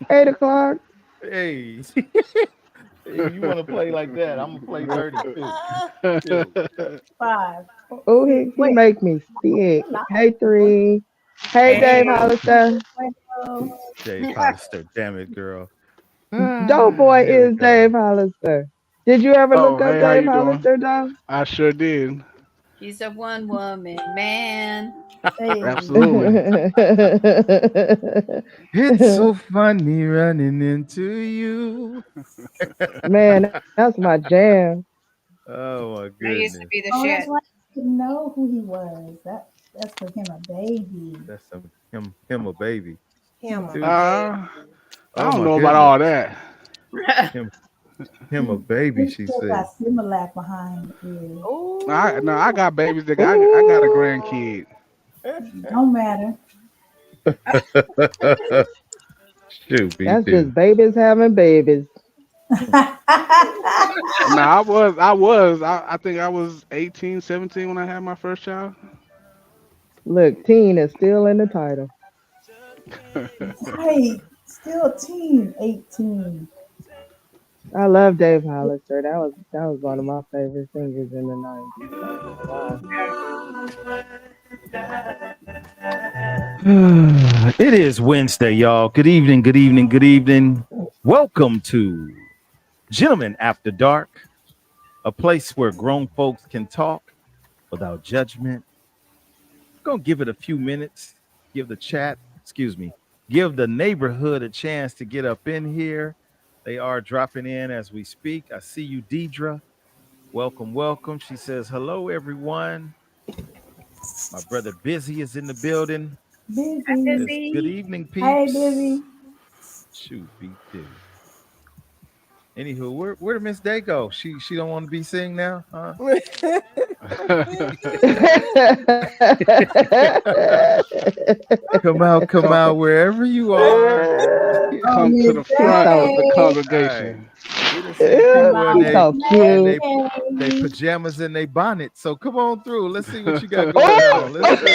8 o'clock. Hey, you want to play like that? I'm gonna play dirty too. Shoot. 5. Oh, 6. he Wait, make me sick. hold on. Hey, three. Hey, Hey, Dave Hollister. wait, oh. Dave Hollister, damn it, girl. Dope boy Here we is Dave go. Hollister. Did you ever look Oh, up hey, how Dave you doing? Hollister, though? I sure did. He's a one woman man. Hey. Absolutely. It's so funny running into you. Man, that's my jam. Oh my That used to goodness, be the Oh, that's shit. why I didn't know who he was. That's for him a baby. that's him a baby, Him a dude. baby. I Oh don't my know about goodness, all that. him him a He, baby. he She still said. got Similac behind the ear. I Ooh. got babies that I got a Ooh, grandkid. Don't matter. Shoot, me that's too. just babies having babies. No, I think I was 18, 17 when I had my first child. Look, teen is still in the title. Right. Still a teen, 18. I love Dave Hollister. That was one of my favorite singers in the '90s. I ain't gonna lie. It is Wednesday, y'all. Good evening, good evening, good evening. Welcome to Gentlemen After Dark, a place where grown folks can talk without judgment. Gonna give it a few minutes, give the chat, excuse me, give the neighborhood a chance to get up in here. They are dropping in as we speak. I see you, Deidre. Welcome, welcome. She says, hello, everyone. My brother Busy is in the building. I'm Busy. Says, good busy. evening, Hey, peeps. Busy. Shoot, beat do. Anywho, where did Miss Day go? She don't want to be sing now, huh? Come come, out wherever you are. Oh, come to Miss the She's front so of the Day. All right. congregation. We done seen Come people out, she's Miss so and cute. they May. pajamas and they bonnets. So come on through. Let's see what you got going Oh, on. Let's see.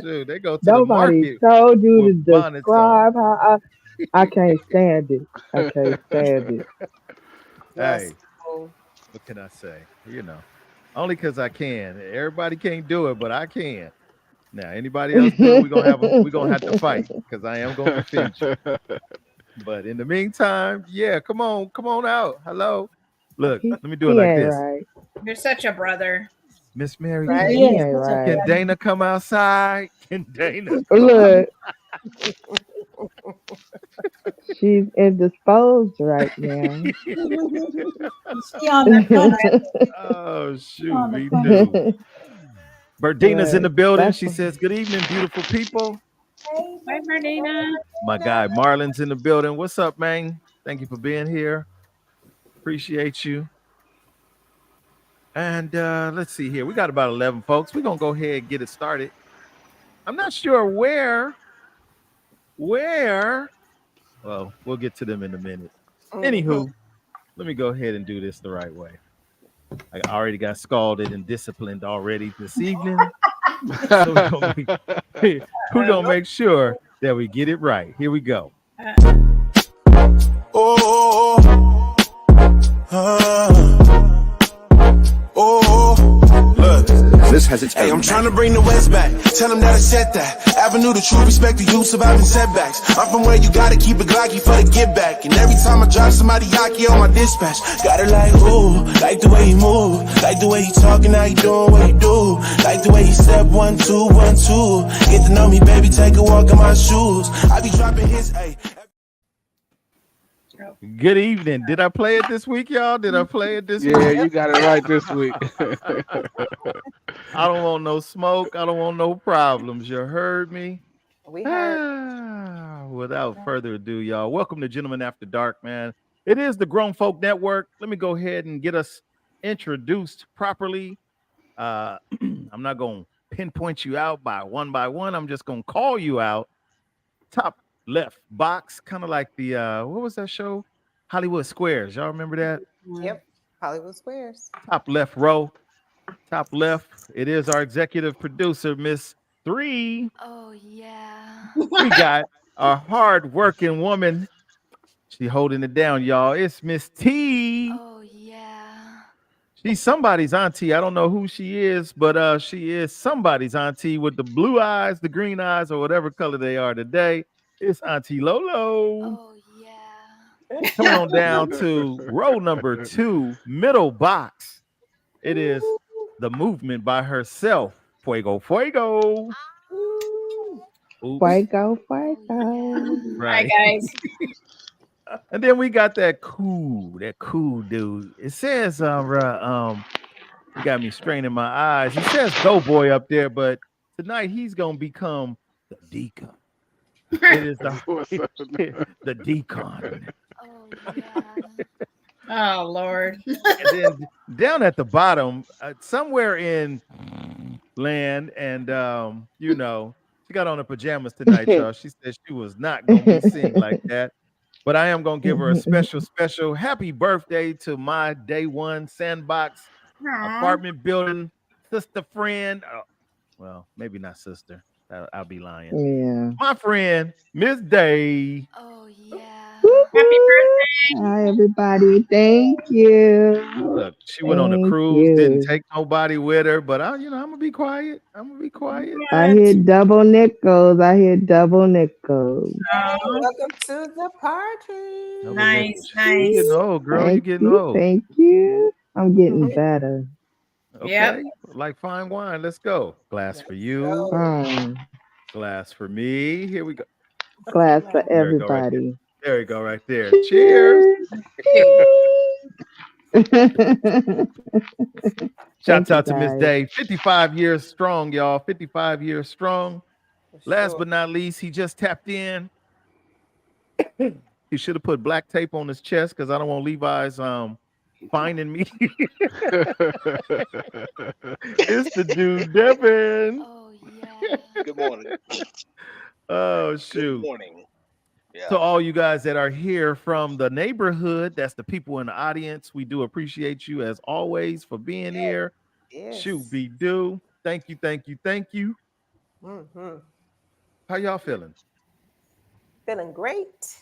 Shoot, they go to the nobody market told you to with bonnets on. describe how I can't stand it. I can't stand it. Yes. Hey, Oh, what can I say? Only because I can. Everybody can't do it, but I can. Now, anybody else do it, we're gonna have to fight because I am gonna defend you. But in the meantime, yeah, come on out. Hello. Look, he, let me do it he like ain't this. right. You're such a brother. Miss Mary, right? He Yes, ain't such a right. can brother. Dana come outside? Can Dana come out? Look, she's indisposed right now. She on the fence. Oh She shoot, on the me fence. too. Berdina's in Look, the building. that's She says, good evening, beautiful people. Hey, Hi, Martina. My guy Marlon's in the building. What's up, man? Thank you for being here. Appreciate you. And let's see here. We got about 11 folks. We're gonna go ahead and get it started. I'm not sure where. Well, we'll get to them in a minute. Mhm. Anywho, let me go ahead and do this the right way. I already got scalded and disciplined already this evening. So we're gonna make sure that we get it right. Here we go. Oh, look. This has its Hey, own I'm trying to magic. bring the West back. Tell them that I said that. Avenue, the true respect the you surviving setbacks. I'm from where you gotta keep it glocky for the get back. And every time I drive somebody yaki on my dispatch, got her like, ooh, like the way he move, like the way he talking, how he doing what he do, like the way he step 1, 2, 1, 2. Get to know me, baby, take a walk in my shoes. I be dropping his, hey. Good evening. Did I play it this week, y'all? Did I play it this Yeah, week? you got it right this week. I don't want no smoke. I don't want no problems. You heard me? We heard. Without further ado, y'all, welcome to Gentlemen After Dark, man. It is the Grown Folk Network. Let me go ahead and get us introduced properly. I'm not going to pinpoint you out by one. I'm just going to call you out. Top left box, kind of like the, what was that show? Hollywood Squares. Y'all remember that? Yep. Hollywood Squares. Top left row. Top left. It is our executive producer, Miss 3, Oh yeah. we got a hard-working woman. She holding it down, y'all. It's Miss T. Oh yeah. She's somebody's auntie. I don't know who she is, but she is somebody's auntie with the blue eyes, the green eyes, or whatever color they are today. It's Auntie Lolo. Oh yeah. Coming on down to row number 2, middle box. It is the movement by herself. Fuego, fuego. Oops. Fuego, Oh fuego. yeah. Hi, Right. guys. And then we got that cool dude. It says, you got me straining my eyes. He says Doughboy up there, but tonight he's gonna become the deacon. It is What's up? the deacon. Oh yeah. Oh, Lord. And then down at the bottom, somewhere in land, and she got on her pajamas tonight, y'all. She said she was not gonna be seen like that. But I am gonna give her a special happy birthday to my day one sandbox Aw. apartment building sister friend. Well, maybe not sister. I'll be lying. Yeah. My friend, Miss Day. Oh yeah. Happy birthday. Hi, everybody. Thank you. Look, she went on a Thank cruise, didn't you. take nobody with her, but I'm gonna be quiet. I'm gonna be quiet. I hear double nickels. I hear double nickels. Aw. Welcome to the party. Double Nice, nickels. nice. You getting old, girl. You Thank getting you. old. Thank you. I'm getting better. Yep. Okay, like fine wine. Let's go. Glass for you. go. Fine. Glass for me. Here we go. Glass for There we go, right there. everybody. There we go, right there. Cheers. Shouts you, out to Miss guys. Day. 55 years strong, y'all. 55 years strong. For Last sure. but not least, he just tapped in. He should have put black tape on his chest because I don't want Levi's finding me. It's the dude, Devin. Oh yeah. Good morning. Oh, Good shoot. morning. Yeah. To all you guys that are here from the neighborhood, that's the people in the audience. We do appreciate you as always for being here. Yes. Shoot, be do. Thank you, thank you, thank you. Mm-hmm. How y'all feeling? Feeling great.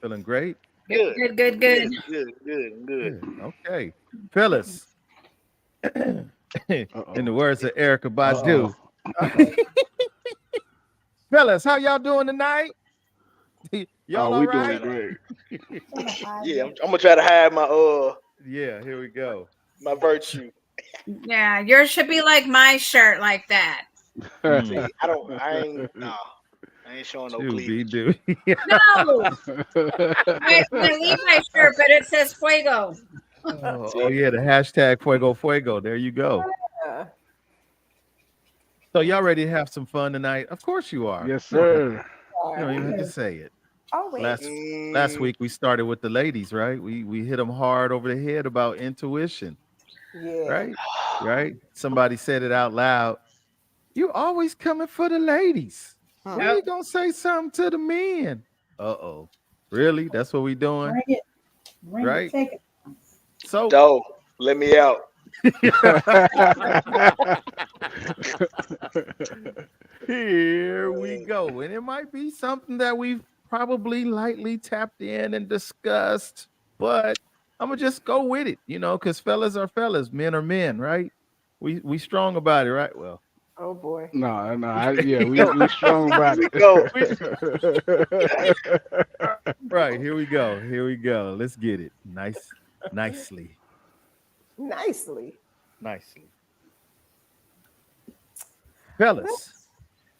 Feeling great? Good, good, good, good. Good. Good. Okay. Fellas, in the words of Erica Badu, fellas, how y'all doing tonight? Y'all all we right? doing great. Yeah, I'm gonna try to hide my Yeah, here we go. my virtue. Yeah, yours should be like my shirt, like that. See, I ain't showing no Shoot, be cleavage. do. No, my Levi shirt, but it says Fuego. Oh, yeah, the hashtag Fuego Fuego. There you go. Yeah. So y'all ready to have some fun tonight? Of course you are. Yes, sir. You don't even have to say it. Always. Last week we started with the ladies, right? We hit them hard over the head about intuition, Yeah. right? Somebody said it out loud. You always coming for the ladies. Huh. When you gonna say something to the men? Uh-oh. Really? That's what we doing? Bring it. Bring Right? it. Take it. So Doe, let me out. here we go. And it might be something that we've probably lightly tapped in and discussed, but I'm gonna just go with it, because fellas are fellas, men are men, right? We strong about it, right? Well, Oh boy. No, we strong about it. Go. right, here we go. Let's get it. Nicely. Nicely. Fellas.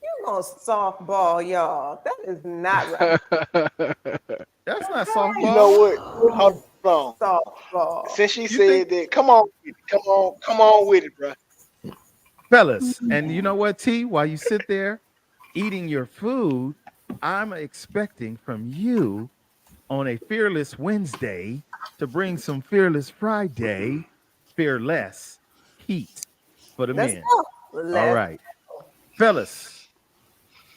You gonna softball, y'all. That is not right. That's not softball. You know what? Hold on. Softball. Since she said that, come on with it, bro. Fellas, and you know what, T? While you sit there eating your food, I'm expecting from you on a Fearless Wednesday to bring some Fearless Friday, fearless heat for the Let's men. go. All right. Fellas,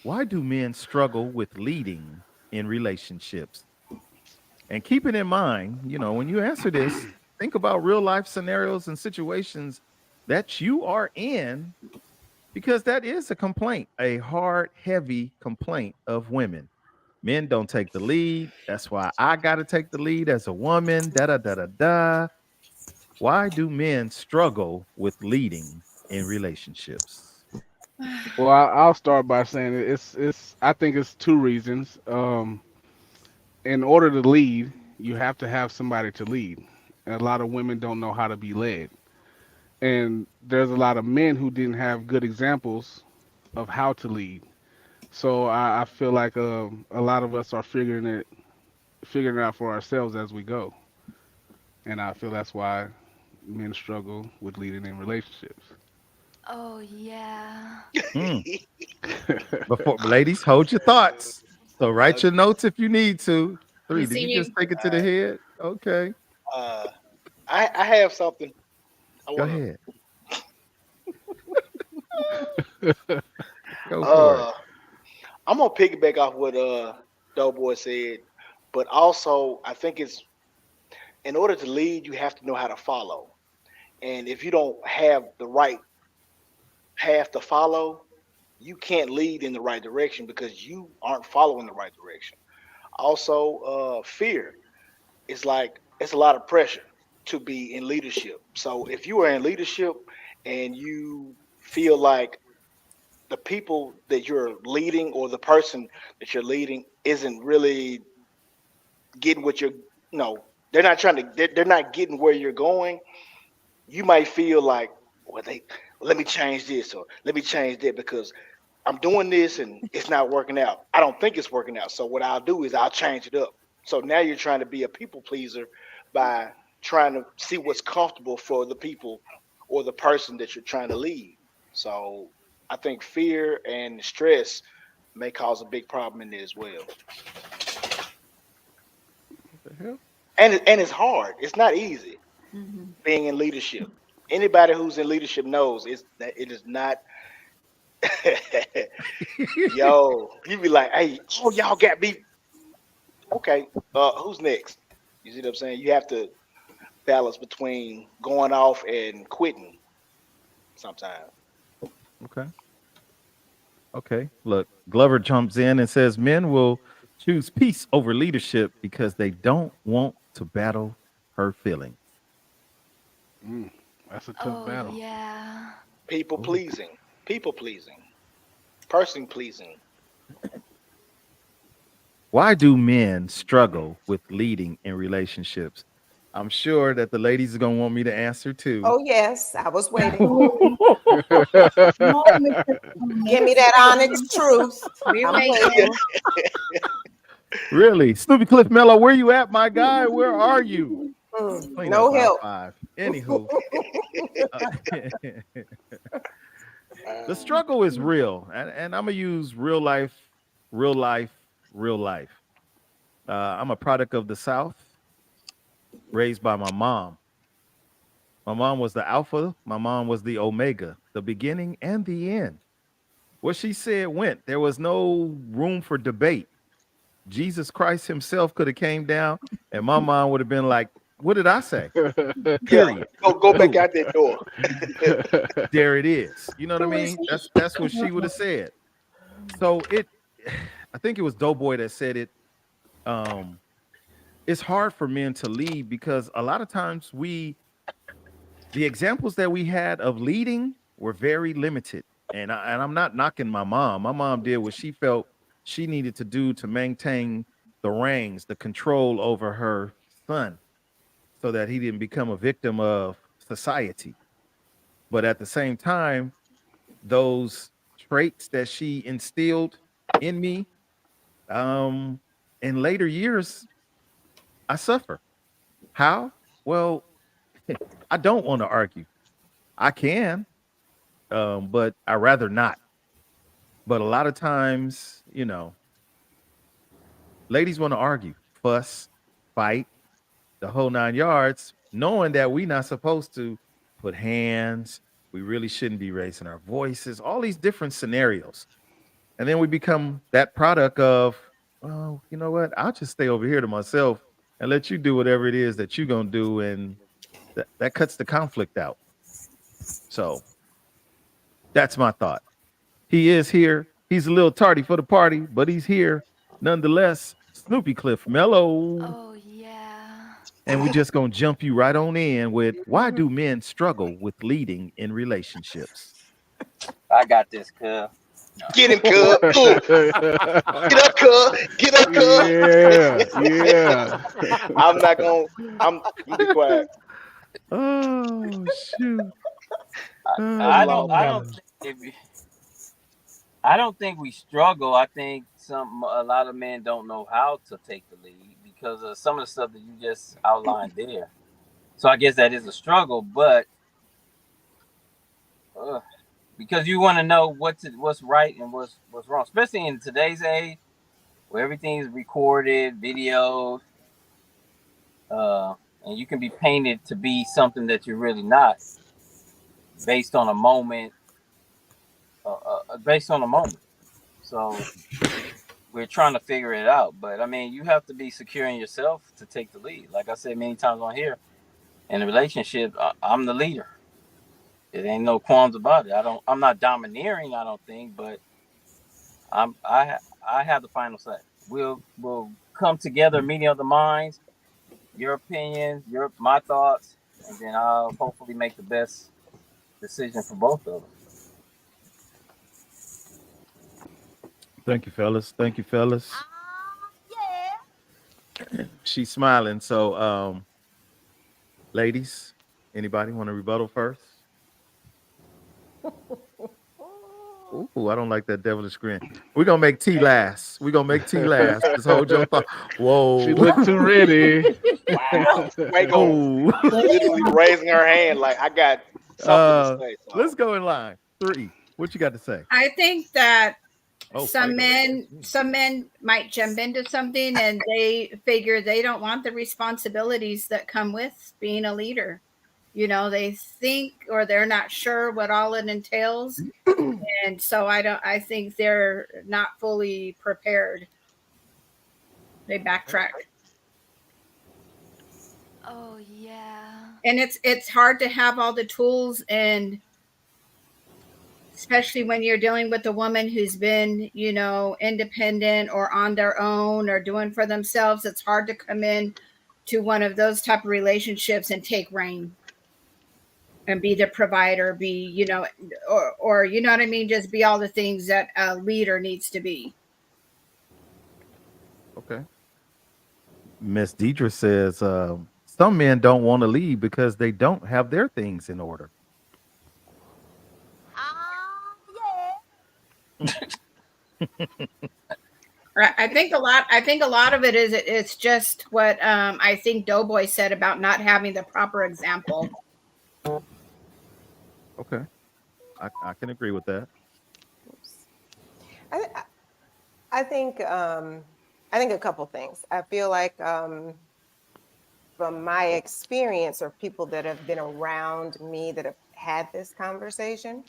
why do men struggle with leading in relationships? And keep it in mind, when you answer this, think about real life scenarios and situations that you are in because that is a complaint, a hard, heavy complaint of women. Men don't take the lead. That's why I got to take the lead as a woman. Da da da da da. Why do men struggle with leading in relationships? Well, I'll start by saying it's. I think it's two reasons. In order to lead, you have to have somebody to lead. And a lot of women don't know how to be led. And there's a lot of men who didn't have good examples of how to lead. So I feel like a lot of us are figuring it out for ourselves as we go. And I feel that's why men struggle with leading in relationships. Oh, yeah. Hmm. Before ladies, hold your thoughts. So write Okay. your notes if you need to. You Three, did see you me? just take it to All the right. head? Okay, Uh, I have something I go want to. ahead. Go for it. Uh, I'm gonna piggyback off what Doughboy said, but also I think it's in order to lead, you have to know how to follow. And if you don't have the right path to follow, you can't lead in the right direction because you aren't following the right direction. Also, fear. It's like it's a lot of pressure to be in leadership. So if you are in leadership and you feel like the people that you're leading or the person that you're leading isn't really getting what you're, they're not trying to, they're not getting where you're going, you might feel like, well, let me change this or let me change that because I'm doing this and it's not working out. I don't think it's working out. So what I'll do is I'll change it up. So now you're trying to be a people pleaser by trying to see what's comfortable for the people or the person that you're trying to lead. So I think fear and stress may cause a big problem in there as well. What the hell? And it's hard. It's not easy Mm-hmm. being in leadership. Anybody who's in leadership knows it is not. Yo, you be like, hey, oh y'all got me. Okay, who's next? You see what I'm saying? You have to balance between going off and quitting sometimes. Okay. Okay. Look, Glover jumps in and says men will choose peace over leadership because they don't want to battle her feelings. Mm, that's a tough Oh, battle. yeah. People Oh. pleasing, people pleasing, person pleasing. Why do men struggle with leading in relationships? I'm sure that the ladies are going to want me to answer too. Oh, yes, I was waiting. Absolutely. Come on, Mr. Give Tonite. me that honest truth. We I'm waiting. waiting. Really? Snoopy Cliff Mello, where you at, my guy? Where are you? Clean up No aisle help. five. Anywho, uh, the Um, struggle is real. And I'm going to use real life, real life, real life. I'm a product of the South, raised by my mom. My mom was the alpha. My mom was the omega, the beginning and the end. What she said went. There was no room for debate. Jesus Christ himself could have came down and my mom would have been like, what did I say? yeah, Period. go back Boom. out that door. There it is. You know what I Who is mean? he? That's what she would have said. So it I think it was Doughboy that said it. Um, it's hard for men to lead because a lot of times the examples that we had of leading were very limited. And I'm not knocking my mom. My mom did what she felt she needed to do to maintain the reins, the control over her son, so that he didn't become a victim of society. But at the same time, those traits that she instilled in me, um, in later years, I suffer. How? Well, I don't want to argue. I can, but I rather not. But a lot of times, ladies want to argue, fuss, fight, the whole 9 yards, knowing that we not supposed to put hands. We really shouldn't be raising our voices, all these different scenarios. And then we become that product of, well, you know what? I'll just stay over here to myself and let you do whatever it is that you're going to do. And that cuts the conflict out. So That's my thought. He is here. He's a little tardy for the party, but he's here nonetheless. Snoopy Cliff Mellow. Oh, yeah. And we just gonna jump you right on in with why do men struggle with leading in relationships? I got this, cuz. No. Get him, cub. Ooh, get up, cub. Get up, Yeah, cub. yeah. I'm not gonna. I'm be quiet. Oh shoot. That's I long. don't think I don't think we struggle. I think a lot of men don't know how to take the lead because of some of the stuff that you just outlined there. So I guess that is a struggle, but uh, because you want to know what's right and what's wrong, especially in today's age where everything is recorded, videoed, uh, and you can be painted to be something that you're really not based on a moment, based on a moment. So we're trying to figure it out. But I mean, you have to be secure in yourself to take the lead. Like I said many times on here, in a relationship, I'm the leader. It ain't no qualms about it. I'm not domineering. I don't think, but I have the final say. We'll come together, meeting of the minds, your opinions, my thoughts, and then I'll hopefully make the best decision for both of us. Thank you, fellas. Thank you, fellas. She's smiling. So ladies, anybody want to rebuttal first? Ooh, I don't like that devilish grin. We're gonna make T last. We're gonna make T last. Just hold your thought. She Whoa. looked too ready. Wow. Wait, going Oh. literally raising her hand like I got something to say. Let's So go in line. 3. What you got to say? I think that Oh, some Play-Doh. men might jump into something and they figure they don't want the responsibilities that come with being a leader. You know, they think or they're not sure what all it entails. And so I think they're not fully prepared. They backtrack. Oh, yeah. And it's hard to have all the tools, and especially when you're dealing with a woman who's been, you know, independent or on their own or doing for themselves. It's hard to come in to one of those type of relationships and take reign and be the provider, be, you know, or you know what I mean, just be all the things that a leader needs to be. Okay. Miss Deidre says some men don't want to leave because they don't have their things in order. I think a lot. I think a lot of it is it's just what I think Doughboy said about not having the proper example. Okay. I can agree with that. I, I think I think a couple things. I feel like from my experience or people that have been around me that have had this conversation,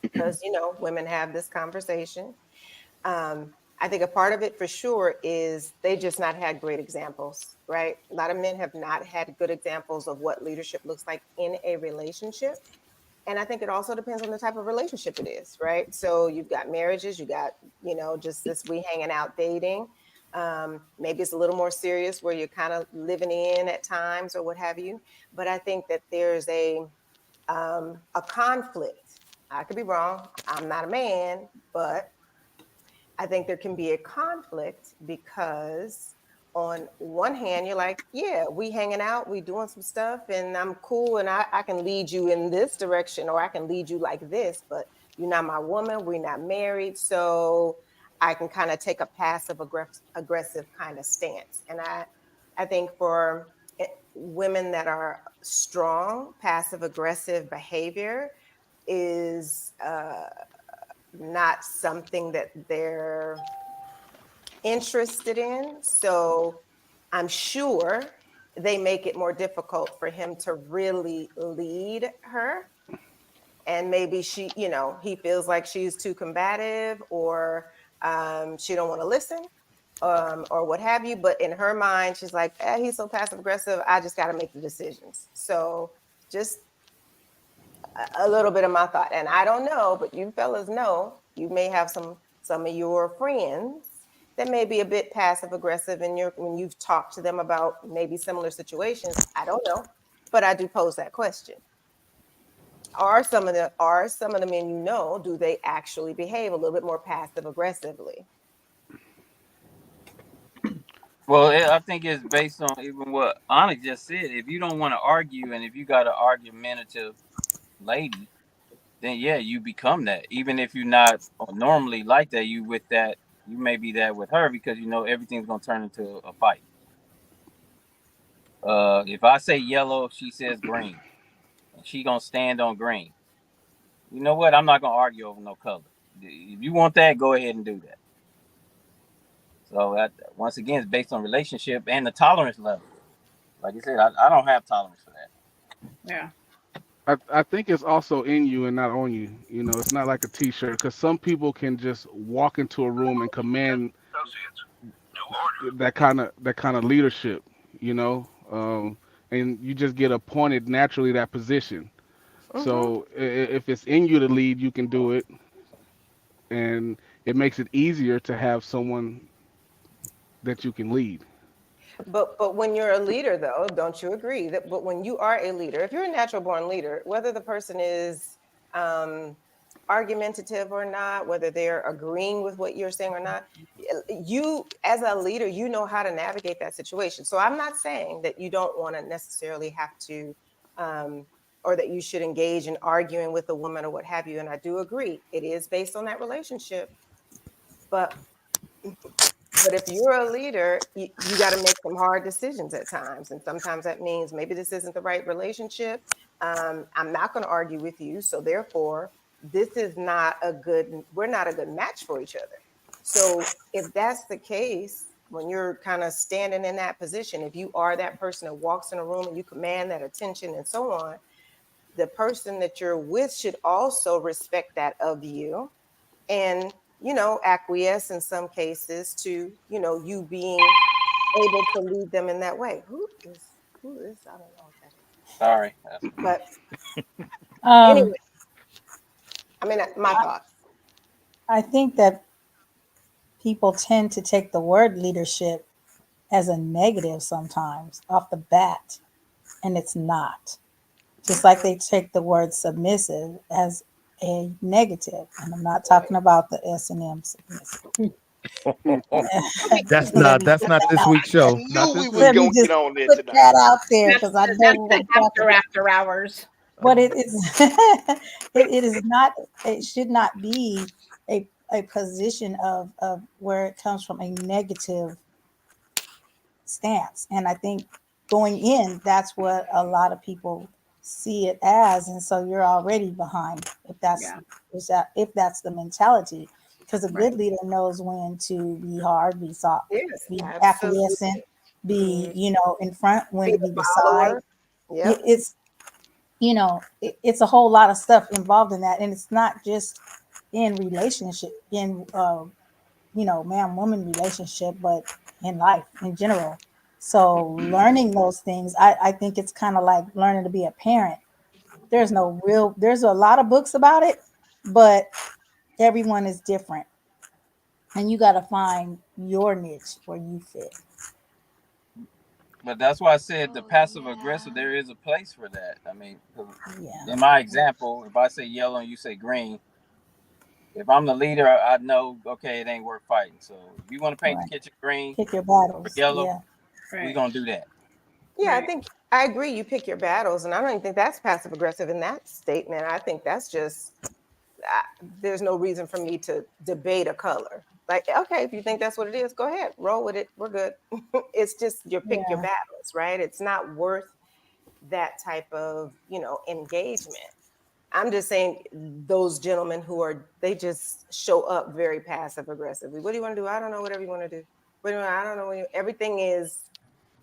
because you know women have this conversation. I think a part of it for sure is they just not had great examples, right? A lot of men have not had good examples of what leadership looks like in a relationship. And I think it also depends on the type of relationship it is, right? So you've got marriages, you got, you know, just this we hanging out dating. Maybe it's a little more serious where you're kind of living in at times or what have you. But I think that there's a conflict. I could be wrong. I'm not a man, but I think there can be a conflict because on one hand, you're like, yeah, we hanging out, we doing some stuff and I'm cool and I can lead you in this direction or I can lead you like this, but you're not my woman, we're not married. So I can kind of take a passive aggressive kind of stance. And I think for women that are strong, passive aggressive behavior is not something that they're interested in. So I'm sure they make it more difficult for him to really lead her. And maybe she, you know, he feels like she's too combative or she don't want to listen or what have you. But in her mind, she's like, he's so passive aggressive. I just got to make the decisions. So just a little bit of my thought. And I don't know, but you fellas know, you may have some of your friends that may be a bit passive aggressive in your when you've talked to them about maybe similar situations. I don't know, but I do pose that question. Are some of the men do they actually behave a little bit more passive aggressively? Well, I think it's based on even what Onyx just said. If you don't want to argue, and if you got an argumentative lady, then yeah, you become that. Even if you're not normally like that, you with that, you may be that with her because you know everything's gonna turn into a fight. If I say yellow, she says green, and she gonna stand on green. You know what? I'm not gonna argue over no color. If you want that, go ahead and do that. So that once again, it's based on relationship and the tolerance level. Like you said, I don't have tolerance for that. Yeah. I think it's also in you and not on you. You know, it's not like a T-shirt because some people can just walk into a room and command that kind of leadership. You know, and you just get appointed naturally that position. Mm-hmm. So if it's in you to lead, you can do it, and it makes it easier to have someone that you can lead. But when you're a leader, though, don't you agree that? But when you are a leader, if you're a natural born leader, whether the person is um, argumentative or not, whether they're agreeing with what you're saying or not, you as a leader, you know how to navigate that situation. So I'm not saying that you don't want to necessarily have to. Or that you should engage in arguing with a woman or what have you. And I do agree, it is based on that relationship. But if you're a leader, you got to make some hard decisions at times. And sometimes that means maybe this isn't the right relationship. I'm not going to argue with you. So therefore, we're not a good match for each other. So if that's the case, when you're kind of standing in that position, if you are that person that walks in a room and you command that attention and so on, the person that you're with should also respect that of you and acquiesce in some cases to you being able to lead them in that way. Who is I don't know what that is, Sorry. but Um, anyway, I mean my thoughts. I think that people tend to take the word leadership as a negative sometimes off the bat, and it's not. Just like they take the word submissive as a negative, and I'm not talking about the S&M submissive. Let me That's not this week's I show. Not knew we this was Let week. me gonna get just on there put tonight. that out there That's because I know that's we're the going to talk about. after hours. But it is it is not, it should not be a position of where it comes from a negative stance. And I think going in, that's what a lot of people see it as. And so you're already behind if Yeah. if that's the mentality. Because a Right. good leader knows when to be hard, be soft, Yes, be absolutely. acquiescent, be, Mhm. in front, when Be to a be beside. follower. Yep. It's, it's a whole lot of stuff involved in that. And it's not just in relationship, in man woman relationship, but in life in general. So learning those things, I think it's kind of like learning to be a parent. There's a lot of books about it, but everyone is different. And you got to find your niche where you fit. But that's why I said the Oh, passive aggressive. yeah. There is a place for that. I mean, Yeah. in my example, if I say yellow and you say green, if I'm the leader, I know okay, it ain't worth fighting. So if you want to paint the Right. kitchen green Pick your or battles. yellow, Yeah. we Right. gonna do that. Yeah, I Right. think I agree. You pick your battles, and I don't even think that's passive aggressive in that statement. I think that's just there's no reason for me to debate a color. Like, okay, if you think that's what it is, go ahead, roll with it. We're good. It's just you pick your Yeah. battles, right? It's not worth that type of engagement. I'm just saying those gentlemen they just show up very passive aggressively. What do you want to do? I don't know. Whatever you want to do. I don't know. Everything is,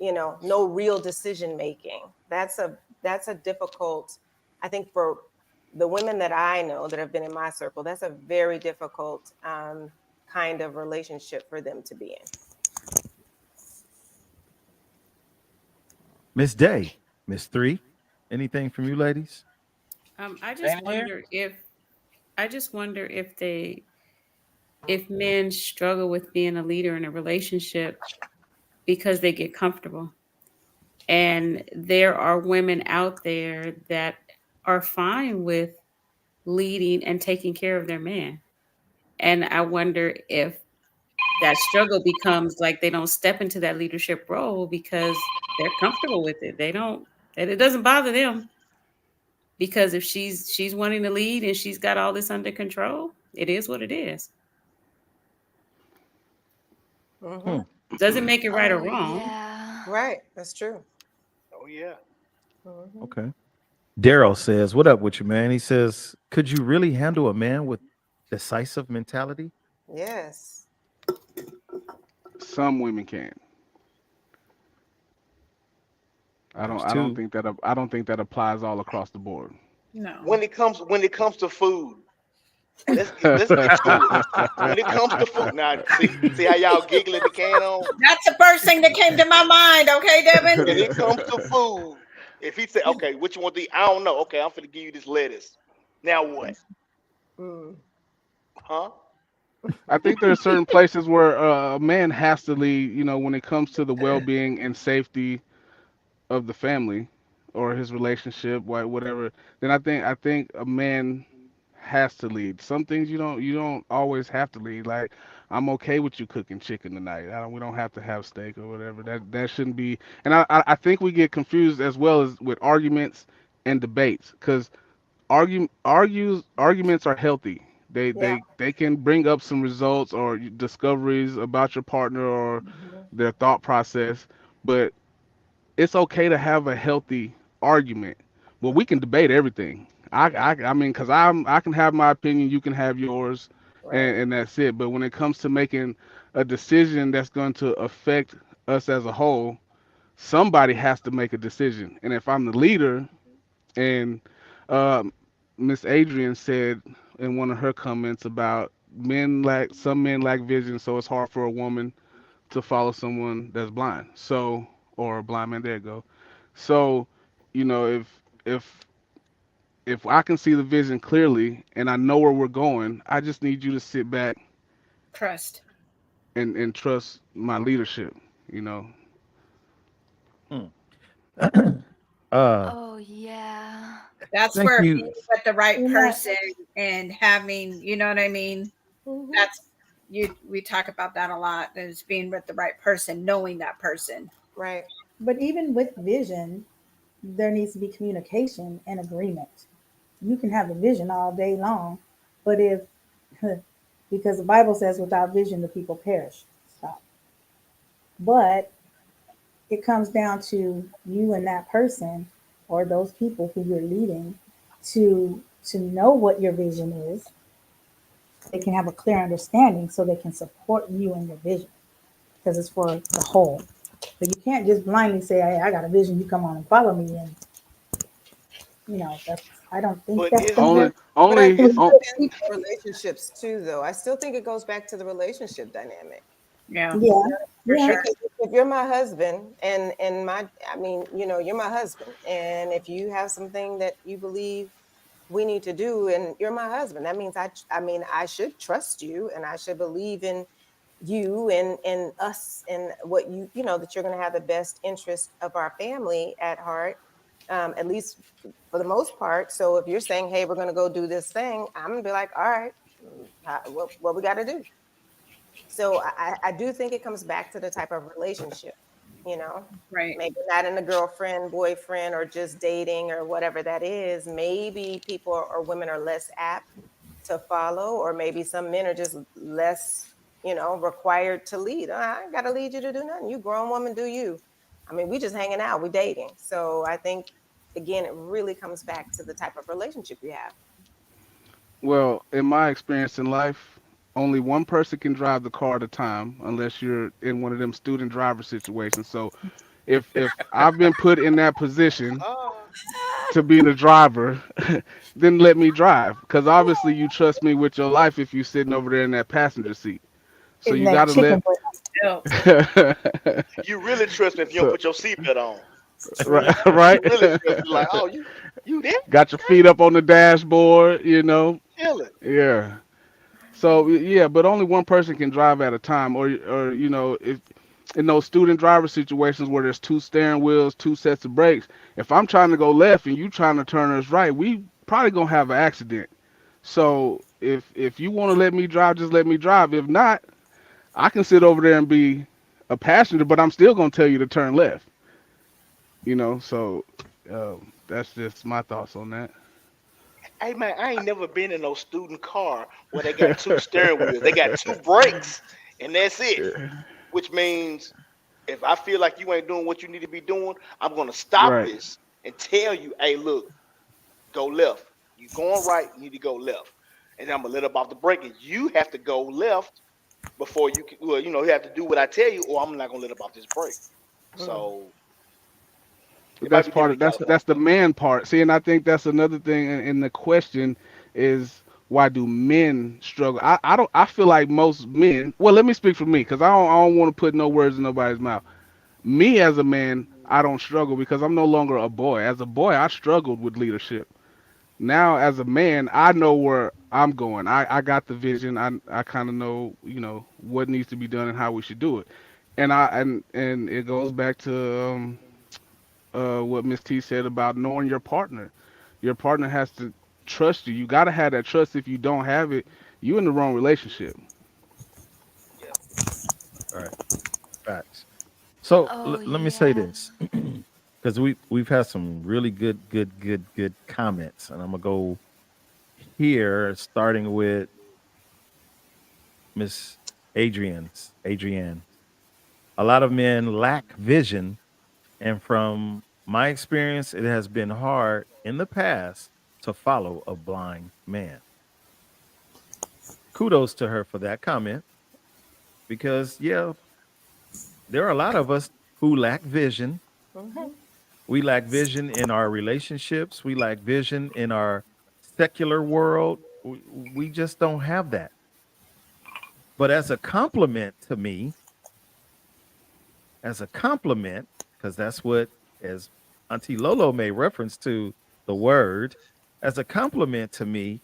no real decision making. That's a difficult. I think for the women that I know that have been in my circle, that's a very difficult kind of relationship for them to be in. Miss Day, Miss Three. Anything from you ladies? I just Same here. wonder if if men struggle with being a leader in a relationship because they get comfortable. And there are women out there that are fine with leading and taking care of their man. And I wonder if that struggle becomes like they don't step into that leadership role because they're comfortable with it. They don't, and it doesn't bother them because if she's wanting to lead and she's got all this under control, it is what it is. Hmm. Hmm. Doesn't make it right or Oh, wrong. yeah. Right. That's true. Oh yeah. Hmm. Okay. Daryl says, "What up with you, man?" He says, "Could you really handle a man with decisive mentality?" Yes. Some women can. There's I don't two. think that I don't think that applies all across the board. No. When it comes to food, let's get to it. When it comes to food, now see how y'all giggling the can on. That's the first thing that came to my mind. Okay, Devin. When it comes to food, if he say, "Okay, what you want to eat?" I don't know. Okay, I'm finna give you this lettuce. Now what? Mm. Huh? I think there are certain places where a man has to lead, when it comes to the well-being and safety of the family or his relationship, whatever. Then I think a man has to lead. Some things you don't always have to lead. Like I'm okay with you cooking chicken tonight. We don't have to have steak or whatever. That shouldn't be. And I think we get confused as well as with arguments and debates because arguments are healthy. They Yeah. they they can bring up some results or discoveries about your partner or Hmm. their thought process, but it's okay to have a healthy argument. Well, we can debate everything. I mean, because I can have my opinion, you can have yours, Right. and that's it. But when it comes to making a decision that's going to affect us as a whole, somebody has to make a decision. And if I'm the leader, and um, Miss Adrian said in one of her comments about some men lack vision, so it's hard for a woman to follow someone that's blind. So, or a blind man. There you go. So, if if I can see the vision clearly and I know where we're going, I just need you to sit back Trust. and trust my leadership. You know. Hmm. uh, Oh, yeah. That's thank where you. being with the right You know, person and having, you know what I mean? Hmm. That's we talk about that a lot, is being with the right person, knowing that person. Right. but even with vision, there needs to be communication and agreement. You can have a vision all day long, but if because the Bible says without vision the people perish. Stop. But it comes down to you and that person or those people who you're leading to know what your vision is. They can have a clear understanding so they can support you in your vision because it's for the whole. But you can't just blindly say, "Hey, I got a vision. You come on and follow me." And that's I don't think But that's is gonna Only work. But I only think With it on, good depends people. on relationships too, though. I still think it goes back to the relationship dynamic. Yeah, Yeah, for yeah. sure. Because if you're my husband and I mean, you're my husband, and if you have something that you believe we need to do, and you're my husband, that means I mean, I should trust you, and I should believe in you and us and what that you're going to have the best interest of our family at heart, at least for the most part. So if you're saying, hey, we're going to go do this thing, I'm going to be like, all right, what we got to do. So I do think it comes back to the type of relationship, you know, Right. maybe not in a girlfriend, boyfriend, or just dating or whatever that is. Maybe people or women are less apt to follow, or maybe some men are just less, required to lead. I ain't got to lead you to do nothing. You grown woman, do you? I mean, we just hanging out, we dating. So I think, again, it really comes back to the type of relationship you have. well, in my experience in life, only one person can drive the car at a time unless you're in one of them student driver situations. So if I've been put in that position uh to be the driver, then let me drive. Because obviously you trust me with your life if you're sitting over there in that passenger seat. So Hitting you that got to chicken let. foot. Still. you really trust me if you don't So put your seatbelt on. You really right, trust. right. You really trust me. Like, oh, you. You there? Got your feet up on the dashboard, you know. Chilling. Yeah. So yeah, but only one person can drive at a time, or you know, if in those student driver situations where there's two steering wheels, two sets of brakes, if I'm trying to go left and you trying to turn us right, we probably gonna have an accident. So if you want to let me drive, just let me drive. If not, I can sit over there and be a passenger, but I'm still gonna tell you to turn left. You know, so that's just my thoughts on that. Hey man, I ain't never been in no student car where they got two steering wheels. They got two brakes, and that's it. Which means if I feel like you ain't doing what you need to be doing, I'm gonna stop Right. this and tell you, hey, look, go left. You going right, you need to go left. And then I'm gonna let up off the brake, and you have to go left before you can. Well, you have to do what I tell you, or I'm not gonna let up off this brake. So it might That's be part different of in that's California. the man part. See, and I think that's another thing in the question is why do men struggle? I don't I feel like most men. Well, let me speak for me because I don't want to put no words in nobody's mouth. Me as a man, I don't struggle because I'm no longer a boy. As a boy, I struggled with leadership. Now as a man, I know where I'm going. I got the vision. I kind of know, what needs to be done and how we should do it. And it goes back to what Miss T said about knowing your partner. Your partner has to trust you. You got to have that trust. If you don't have it, you in the wrong relationship. Yeah. All right, facts. So Oh let me say yeah. this, because we've had some really good comments, and I'm gonna go here, starting with Miss Adrienne. A lot of men lack vision, and from my experience, it has been hard in the past to follow a blind man. Kudos to her for that comment, because yeah, there are a lot of us who lack vision. Hmm. We lack vision in our relationships. We lack vision in our secular world. We just don't have that. But as a compliment to me, as a compliment, because that's what, as Auntie Lolo made reference to the word, as a compliment to me,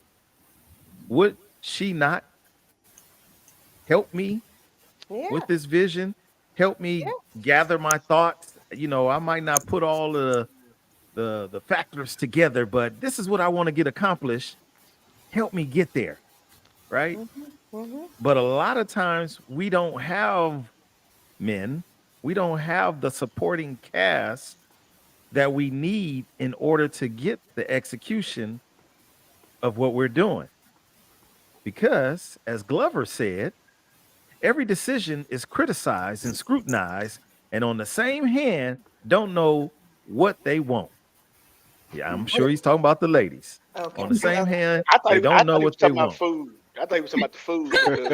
would she not help me Yeah. with this vision? Help me Yeah. gather my thoughts. I might not put all the factors together, but this is what I want to get accomplished. Help me get there, right? Hmm. Hmm. But a lot of times we don't have men, we don't have the supporting cast that we need in order to get the execution of what we're doing. Because, as Glover said, every decision is criticized and scrutinized, and on the same hand, don't know what they want. Yeah, I'm sure he's talking about the ladies. On Okay. the same hand, I thought they he, I don't know thought he was what they talking about want. food. I thought he was talking about the food because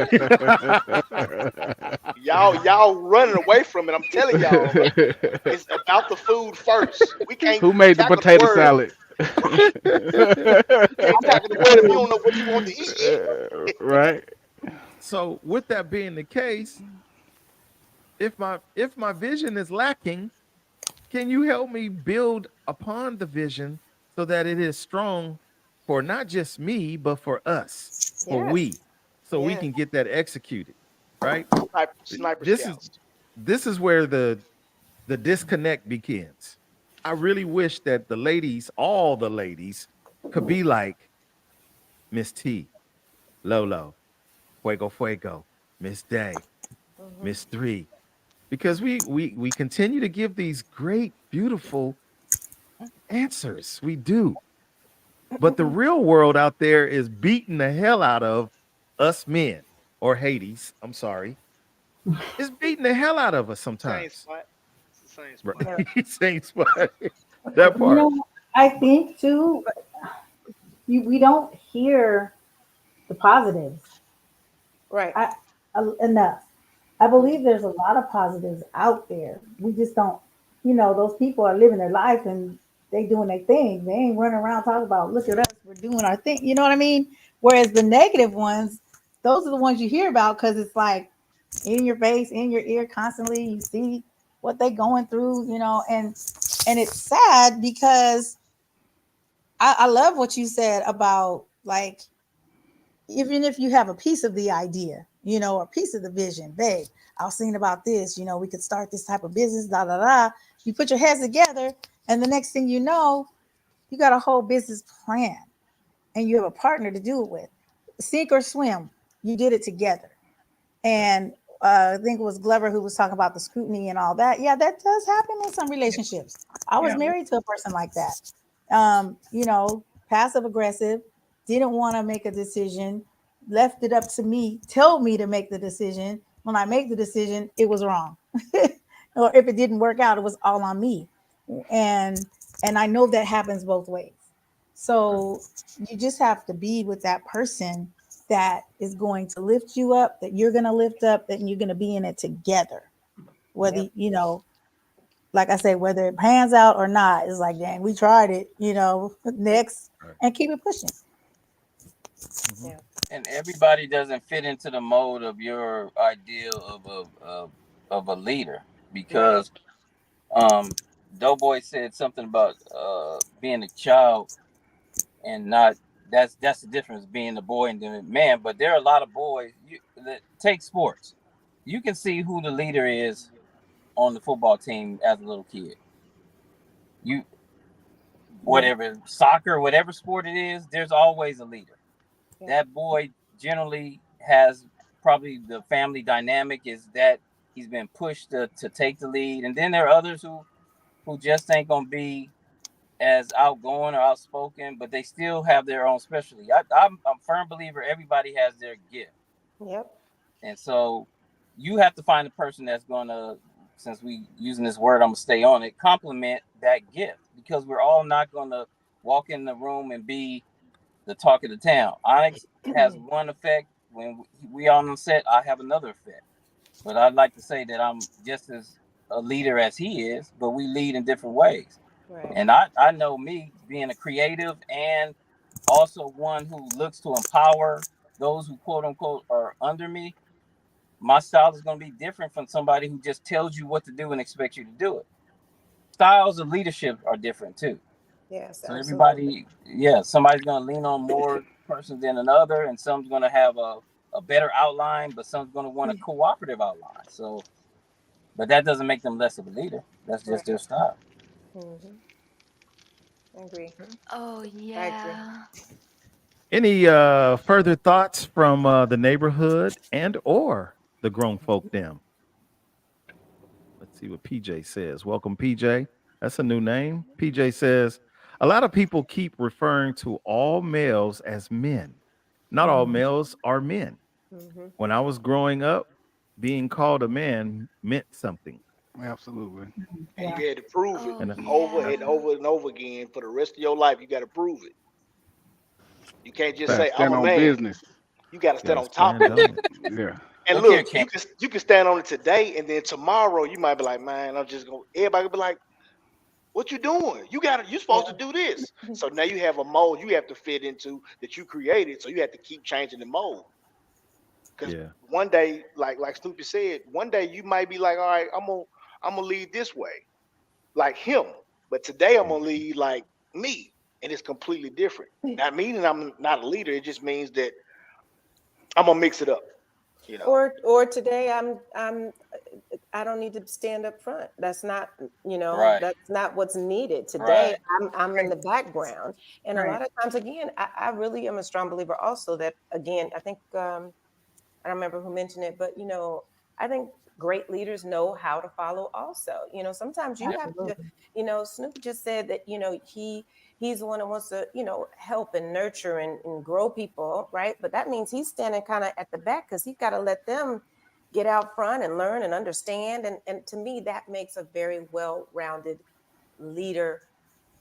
y'all running away from it. I'm telling y'all, it's about the food first. We can't Who made the tackle the potato word, salad? right? You can't tackle the word if you don't know what you want to eat yet. Right. So, with that being the case, if my vision is lacking, can you help me build upon the vision so that it is strong for not just me, but for us, for Yes. we, so we Yes. can get that executed, right? Sniper This is scouts. this is where the disconnect begins. I really wish that the ladies, all the ladies, could be like Miss T, Lolo, Fuego, Miss Day, Hmm. Miss Three, because we continue to give these great, beautiful answers. We do. But the real world out there is beating the hell out of us men, or Hades. I'm sorry. It's beating the hell out of us Same sometimes. spot. It's the same spot. Yeah. Right. Same spot. That You part. know, I think too, we don't hear the positives Right. I, enough. I Hmm. believe there's a lot of positives out there. We just don't, those people are living their life and they doing their thing. They ain't running around talking about, look at us, we're doing our thing. You know what I mean? Whereas the negative ones, those are the ones you hear about because it's like in your face, in your ear constantly. You see what they going through, and it's sad because I love what you said about like, even if you have a piece of the idea, or a piece of the vision, babe, I was thinking about this, we could start this type of business, da da da. You put your heads together, and the next thing you know, you got a whole business plan and you have a partner to do it with. Sink or swim, you did it together. And I think it was Glover who was talking about the scrutiny and all that. Yeah, that does happen in some relationships. I was Yeah. married to a person like that. Passive aggressive, didn't want to make a decision, left it up to me, told me to make the decision. When I make the decision, it was wrong. Or if it didn't work out, it was all on me. And and I know that happens both ways. So you just have to be with that person that is going to lift you up, that you're going to lift up, that you're going to be in it together. Whether, Yep. Like I say, whether it pans out or not, it's like, dang, we tried it, next, Right. and keep it pushing. Mhm. Yeah. And everybody doesn't fit into the mold of your ideal of a leader, Right. because Doughboy said something about being a child and not, that's the difference, being a boy and the man. But there are a lot of boys, that take sports. You can see who the leader is on the football team as a little kid. You Yeah. Whatever, soccer, whatever sport it is, there's always a leader. Yeah. That boy generally has, probably the family dynamic is that he's been pushed to take the lead. And then there are others who just ain't gonna be as outgoing or outspoken, but they still have their own specialty. I'm a firm believer everybody has their gift. Yep. And so you have to find a person that's gonna, since we using this word, I'm gonna stay on it, complement that gift, because we're all not gonna walk in the room and be the talk of the town. Onyx has one effect when we on the set. I have another effect, but I'd like to say that I'm just as a leader as he is, but we lead in different ways. Right. And I know me being a creative and also one who looks to empower those who quote unquote are under me. My style is going to be different from somebody who just tells you what to do and expects you to do it. Styles of leadership are different too. Yes, So absolutely. everybody, yeah, somebody's going to lean on more person than another, and some's going to have a better outline, but some's going to want a cooperative outline. So, but that doesn't make them less of a leader. That's just Right. their style. Hmm. I agree. Oh, I agree. yeah. Any further thoughts from the neighborhood and or the grown folk them? Let's see what PJ says. Welcome, PJ. That's a new name. PJ says a lot of people keep referring to all males as men. Not all Mhm. males are men. Hmm. When I was growing up, being called a man meant something. Absolutely. And Yeah. you had to prove it Oh, And over yeah. and over and over again for the rest of your life. You got to prove it. You can't just Gotta say I'm stand a on man. business. You got to stand gotta on top stand of it. on it. Yeah. And Look here, look, Ken. you can stand on it today, and then tomorrow you might be like, man, I'm just gonna. Everybody will be like, what you doing? You supposed to Yeah. do this. So now you have a mold you have to fit into that you created. So you have to keep changing the mold. Because Yeah. one day, like Snoopy said, one day you might be like, all right, I'm gonna lead this way, like him. But today I'm gonna lead like me, and it's completely different. Not meaning I'm not a leader. It just means that I'm gonna mix it up. You know. Or today I don't need to stand up front. That's not, Right, that's not what's needed. Today right. I'm in Right. the background. And a Right. lot of times again, I really am a strong believer also that again, I think I don't remember who mentioned it, but I think great leaders know how to follow also. Sometimes you Yeah, have to, Absolutely. Snoop just said that, he's the one that wants to, help and nurture and grow people, right? But that means he's standing kind of at the back because he's got to let them get out front and learn and understand. And to me, that makes a very well-rounded leader,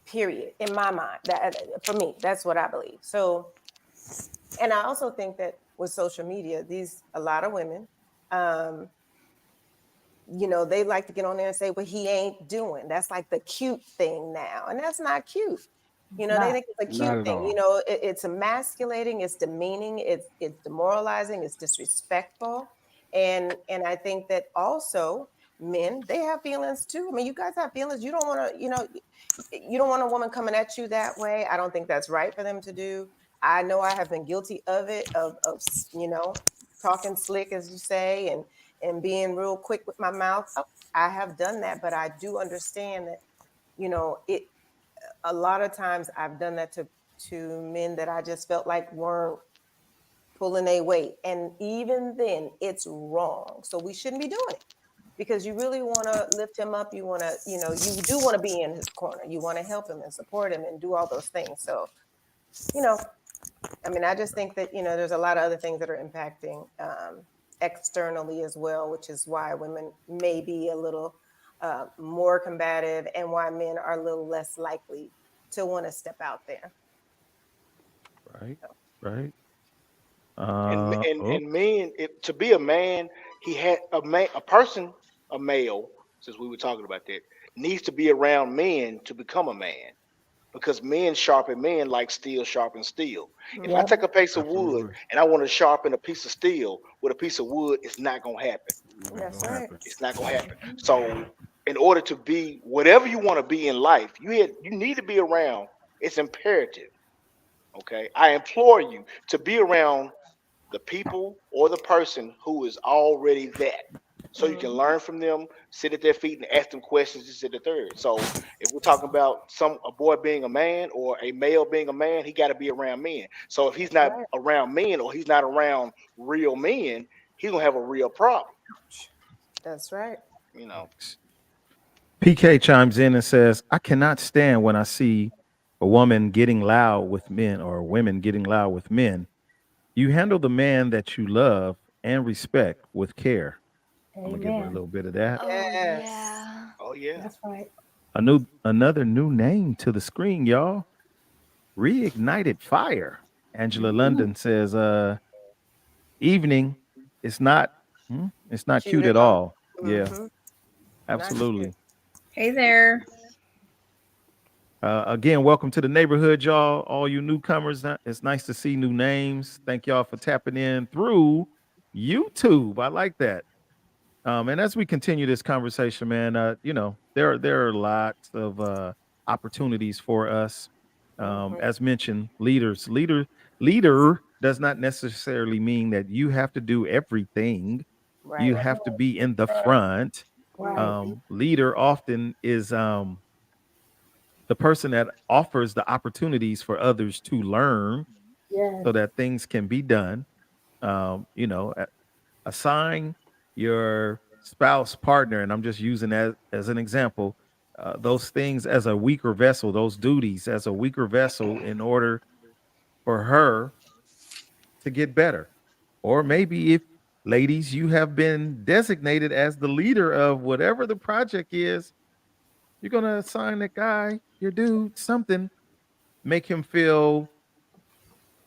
period, in my mind. That for me, that's what I believe. So, and I also think that with social media, a lot of women, um, they like to get on there and say, well, he ain't doing. That's like the cute thing now. And that's not cute. It's They not. think it's a Not cute at thing. all. It's emasculating, it's demeaning, it's demoralizing, it's disrespectful. And I think that also men, they have feelings too. I mean, you guys have feelings. You don't want to, you don't want a woman coming at you that way. I don't think that's right for them to do. I know I have been guilty of it, talking slick, as you say, and being real quick with my mouth. Oh, I have done that, but I do understand that, it, a lot of times I've done that to men that I just felt like weren't pulling a weight. And even then, it's wrong. So we shouldn't be doing it because you really want to lift him up. You want to, you do want to be in his corner. You want to help him and support him and do all those things. So, you know, I mean, I just think that, there's a lot of other things that are impacting externally as well, which is why women may be a little more combative and why men are a little less likely to want to step out there. Right. Right. And men, to be a man, he had a person, a male, since we were talking about that, needs to be around men to become a man. Because men sharpen men like steel sharpens steel. If I Yep. take a piece of wood Absolutely. and I want to sharpen a piece of steel with a piece of wood, it's not gonna happen. That's right. It's not gonna happen. So, in order to be whatever you want to be in life, you need to be around. It's imperative. Okay, I implore you to be around the people or the person who is already that. So you can learn from them, sit at their feet and ask them questions, this and the third. So if we're talking about a boy being a man or a male being a man, he got to be around men. So if he's not Right. around men or he's not around real men, he's gonna have a real problem. That's right. You know. PK chimes in and says, I cannot stand when I see a woman getting loud with men or women getting loud with men. You handle the man that you love and respect with care. I'm gonna give her a Amen. little bit of that. Oh, Yes. yeah. Oh yeah. That's right. Another new name to the screen, y'all. Reignited fire. Angela London says, evening. It's not it's not Cute cute at at all. all. Yeah, Mm-hmm. Not cute. absolutely. Hey there. Again, welcome to the neighborhood, y'all. All you newcomers, it's nice to see new names. Thank y'all for tapping in through YouTube. I like that. And as we continue this conversation, man, there are lots of opportunities for us. Mm-hmm. As mentioned, leader does not necessarily mean that you have to do everything. You Right. have to be in the front. Right. Leader often is the person that offers the opportunities for others to learn Yes. so that things can be done. Assign your spouse partner, and I'm just using that as an example, those things as a weaker vessel, those duties as a weaker vessel in order for her to get better. Or maybe if ladies, you have been designated as the leader of whatever the project is, you're going to assign that guy, your dude, something, make him feel,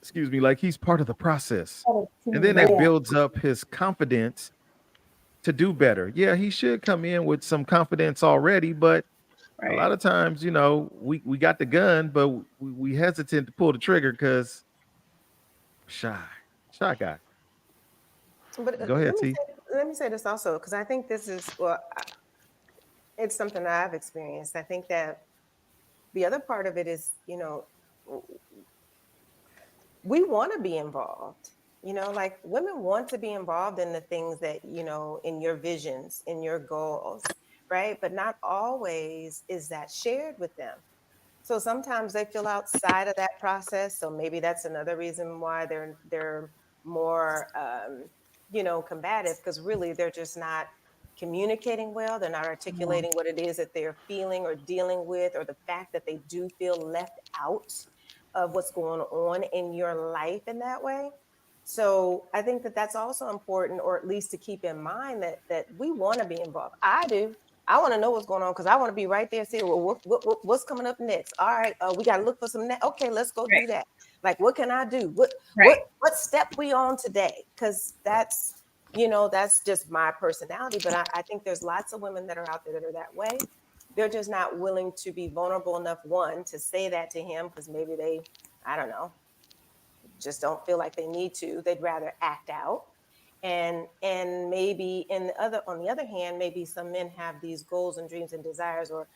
excuse me, like he's part of the process. Got a And team. then that Yeah. builds up his confidence to do better. Yeah, he should come in with some confidence already, but a Right. lot of times, we got the gun, but we hesitant to pull the trigger because shy, shy guy. But Go ahead, T. let me say this also because I think this is it's something that I've experienced. I think that the other part of it is, we want to be involved. Like women want to be involved in the things that, in your visions, in your goals, right? But not always is that shared with them. So sometimes they feel outside of that process. So maybe that's another reason why they're more combative because really they're just not communicating well. They're not articulating what it is that they're feeling or dealing with, or the fact that they do feel left out of what's going on in your life in that way. So I think that that's also important, or at least to keep in mind that we want to be involved. I do. I want to know what's going on because I want to be right there. See, well, what's coming up next? All right, we got to look for some. Okay, let's go Right. do that. Like, what can I do? What Right. what step we on today? Because that's just my personality. But I think there's lots of women that are out there that are that way. They're just not willing to be vulnerable enough, one, to say that to him because maybe I don't know, just don't feel like they need to. They'd rather act out. And maybe on the other hand, maybe some men have these goals and dreams and desires, or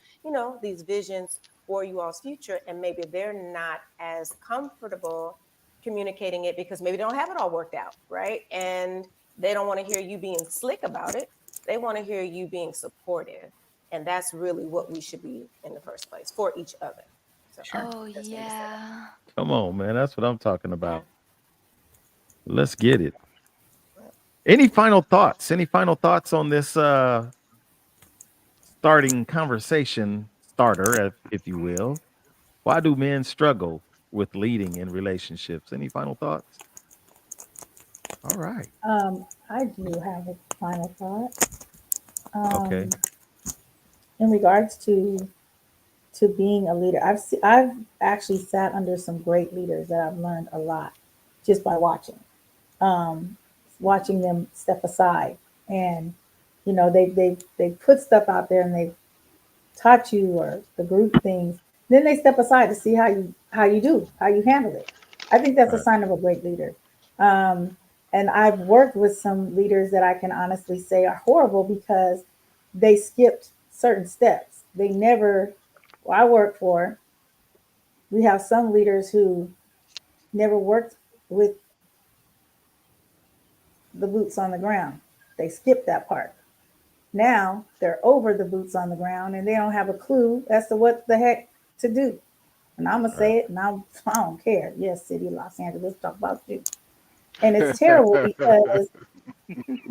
these visions for you all's future, and maybe they're not as comfortable communicating it because maybe they don't have it all worked out, right? And they don't want to hear you being slick about it. They want to hear you being supportive, and that's really what we should be in the first place, for each other. So Sure. Oh, just need to say that. yeah. Come on, man. That's what I'm talking Yeah. about. Let's get it. Any final thoughts? Any final thoughts on this starting conversation starter, if you will? Why do men struggle with leading in relationships? Any final thoughts? All right. I do have a final thought. Okay. In regards to being a leader, I've actually sat under some great leaders that I've learned a lot just by um, watching them step aside, and they put stuff out there and they taught you or the group things. Then they step aside to see how you handle it. I think that's a Right. sign of a great leader. Um, and I've worked with some leaders that I can honestly say are horrible because they skipped certain steps. They never. Well, I work for. We have some leaders who never worked with the boots on the ground. They skipped that part. Now they're over the boots on the ground and they don't have a clue as to what the heck to do. And I'm gonna Right. say it, and I don't care. Yes, City of Los Angeles, talk about you. And it's terrible because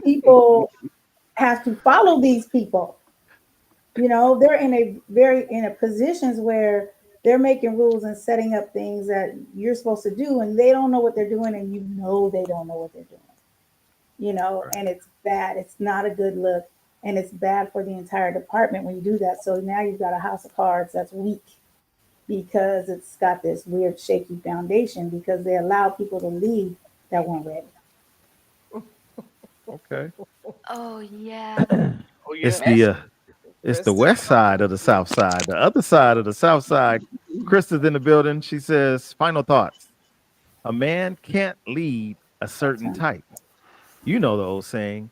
people have to follow these people. They're in a positions where they're making rules and setting up things that you're supposed to do, and they don't know what they're doing, and they don't know what they're doing. Right. And it's bad. It's not a good look, and it's bad for the entire department when you do that. So now you've got a house of cards that's weak because it's got this weird shaky foundation because they allow people to leave that weren't ready. Okay. Oh, yeah. Oh It's yeah. the Messy. uh it's the Krista. west side of the south side. The other side of the south side. Krista's in the building. She says, final thoughts. A man can't lead a certain Awesome. type. You know the old saying,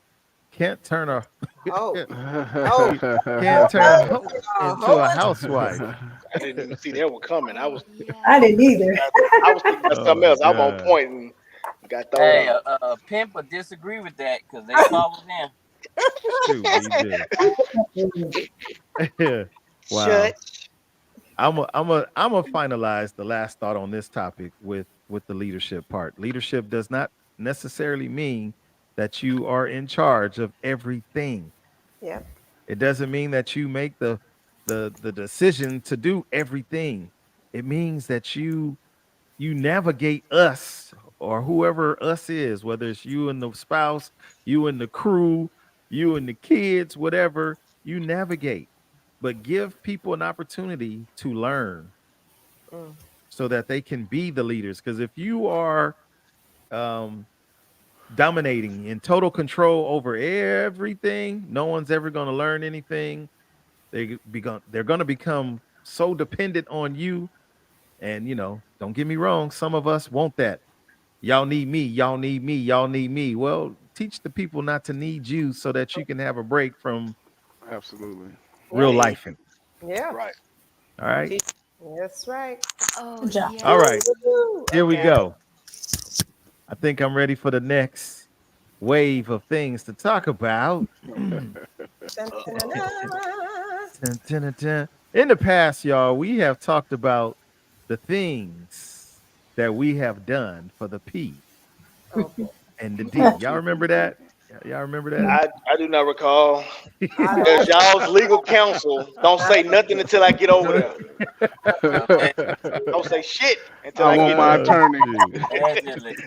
can't turn a Hope. Hope. can't turn a hoe into a Hope. housewife. I didn't even see that one coming. Oh, I yeah. didn't either. I was thinking about Oh something my else. I'm on God. point and got thrown Hey, off. Pimp would disagree with that because they followed him. Shoot, we do. Shut. Wow. I'm a finalize the last thought on this topic with the leadership part. Leadership does not necessarily mean that you are in charge of everything. Yep. It doesn't mean that you make the decision to do everything. It means that you navigate us or whoever us is, whether it's you and the spouse, you and the crew, you and the kids, whatever, you navigate. But give people an opportunity to learn Mm. so that they can be the leaders. Because if you are um, dominating in total control over everything, no one's ever going to learn anything. They're going to become so dependent on you. And don't get me wrong, some of us want that. Y'all need me, y'all need me, y'all need me. Well, teach the people not to need you so that you can have a break from Absolutely. real Yep. Hey, life. Yeah. Right. All right. That's right. Oh, good job. All yeah. right. Woo-hoo. Here we Okay. go. I think I'm ready for the next wave of things to talk about. Dun, Dun, Uh dun, dun, oh. dun. dun, dun, dun. In the past, y'all, we have talked about the things that we have done for the P Oh boy. and the D. Y'all remember that? Y'all remember that? I do not recall. I As don't. y'all's legal counsel, don't I say nothing until I get over there. Okay. Don't say shit until I I want get my there. attorney. Shoot. Allegedly.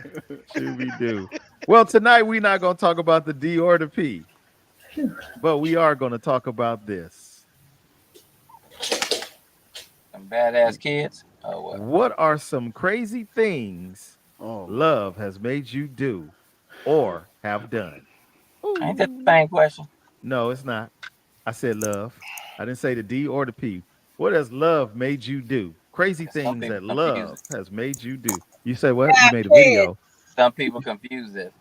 Should we do? Well, tonight we're not going to talk about the D or the P, but we are going to talk about this. Some badass kids. Oh well. What are some crazy things Oh my love has made you do or have done? Ain't that the Ooh. same question? No, it's not. I said love. I didn't say the D or the P. What has love made you do? Crazy 'Cause some things people that confuse love it. has made you do. You say what? You have made a kids. video. Some people confuse it.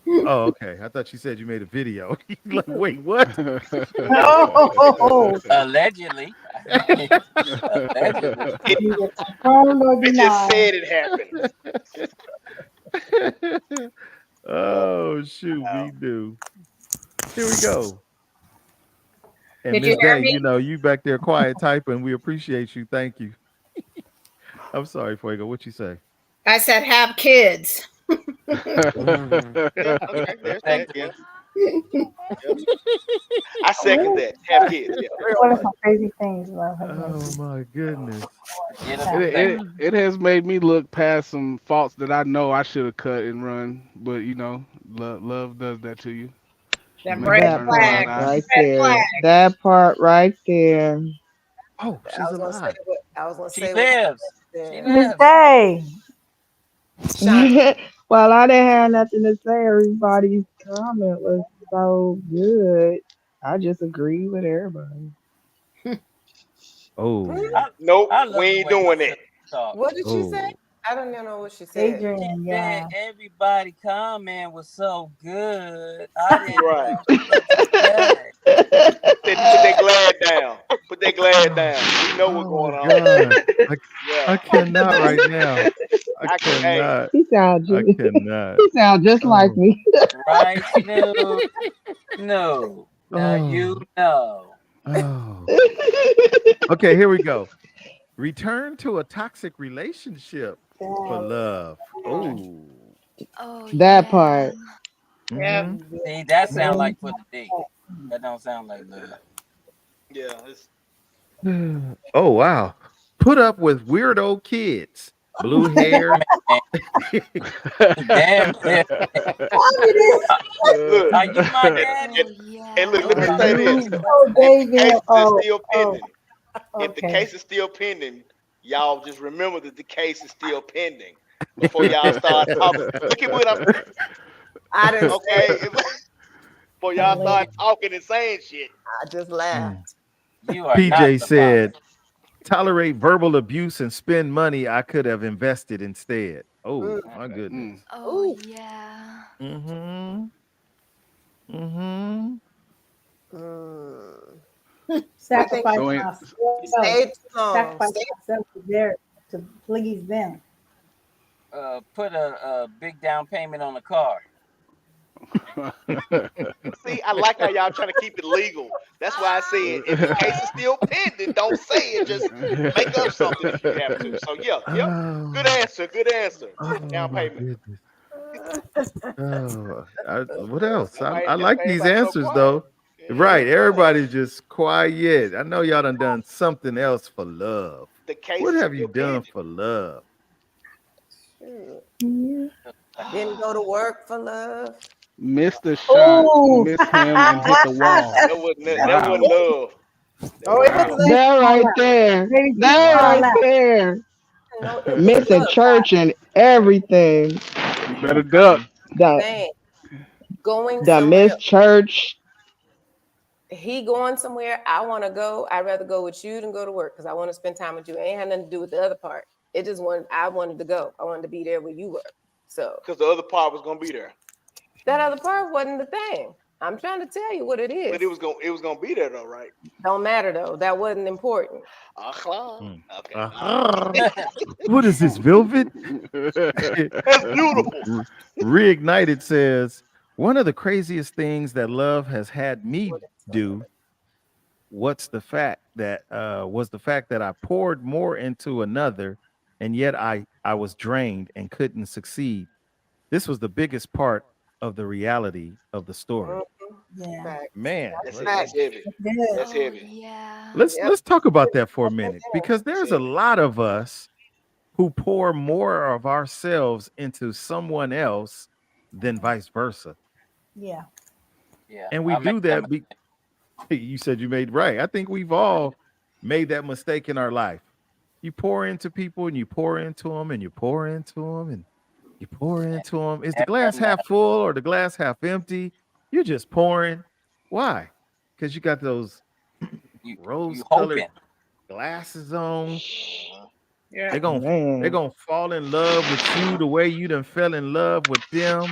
Oh, okay. I thought you said you made a video. Like, wait, what? Oh, Allegedly. Allegedly. either confirmed or I just denied. said it happened. Oh shoot, we do. Here we go. And Did you Miss hear Day, me? you back there quiet typing. We appreciate you. Thank you. I'm sorry, Fuego. What you say? I said have kids. Yeah, okay, there's that. Thank Yeah, you. yeah. I second that. Have kids. Yeah. What are some crazy things about her Oh husband? my goodness. Get it, a it it has made me look past some faults that I know I should have cut and run, but love does that to you. You Them make red you That learn a part blind flags. eye. right Red there. flags. That part right there. Oh, I she's was gonna say alive. what I was gonna She say what lives. She said. Miss lives. Day. Shonda. Well, I didn't have nothing to say. Everybody's comment was so good. I just agree with everybody. Oh, Hmm? I, Nope, I we love the ain't way my doing that. sister talks. What did she say? oh. I don't even know what she said. She Adrian, said yeah. everybody comment was so good. I didn't Right. know what to say. Put that glad down. Put that glad Oh, down. We know what's oh going my on. God. I, Yeah. I cannot right now. I Hey, cannot. He sound I just, cannot. he sound just like Oh, me. Right? No, no. Now you oh, know. oh. Okay, here we go. Return to a toxic relationship for love. Oh. Oh That yeah. part. Yep. Mm-hmm. See, that sound like for the date. That don't sound like love. yeah. It's, Oh wow. Put up with weirdo kids. Blue hair. Man, damn. look, Are you my and, daddy? and, Oh and look, yeah. let Are me say this. you? Oh, If the David. case is Oh, still oh, pending, if the okay. case is still pending, y'all just remember that the case is still pending before y'all start talking. Look at what I'm I didn't say okay. it. Before y'all Hilarious. start talking and saying shit. I just Mm. laughed. You are not PJ the father. said, tolerate verbal abuse and spend money I could have invested instead. Oh Mm. my goodness. Mm. Oh Ooh. yeah. Mm-hmm. Mm-hmm. Mm. I think Sacrifice So ain't myself. stay too long. Sacrifice Stay. myself to there to please them. Put a big down payment on the car. See, I like how y'all trying to keep it legal. That's why I said if the case is still pending, don't say it. Just make up something if you have to. So yeah, yep. Good Oh, answer. Good answer. oh Down my payment. goodness. Oh, what else? I That's like why these everybody's so answers quiet. though. Yeah. Right, everybody's just quiet. I know y'all done something else for love. The case What is have you still done pending. for love? Shoot. Yeah. Didn't go to work for love. missed the shot, Oh, missed him, and hit the wall. That wasn't Wow. love. That Oh, wasn't it was love. love. That right there. maybe keep That all right that. there. No, it was Missing love. church and everything. You better duck. The Man, going the somewhere. missed church. He going somewhere. I want to go. I'd rather go with you than go to work because I want to spend time with you. It ain't had nothing to do with the other part. It just wanted. I wanted to go. I wanted to be there where you were. So Because the other part was gonna be there. that other part wasn't the thing. I'm trying to tell you what it But is. it was gonna be there though, right? Don't matter though. That wasn't important. Mm. Okay. What is this, Velvet? That's beautiful. Reignited says, one of the craziest things that love has had me What it's do what's the fact that was the fact that I poured more into another and yet I was drained and couldn't succeed. This was the biggest part of the reality of the story. Yeah. Fact. Man, That's That's it. That's fact. heavy. Good. That's Oh heavy. yeah. Yep. let's talk about that for a minute because That's there's a heavy. lot of us who pour more of ourselves into someone else than vice versa. Yeah. Yeah, And we I make do that that you said you made right. I think we've all made that mistake in our life. You pour into people and you pour into them and you pour into them and you pour into them. Is the mistake. glass half full or the glass half empty? You're just pouring. Why? Because you got those rose You colored hoping. glasses on. Yeah. They're Man. gonna fall in love with you the way you done fell in love with them.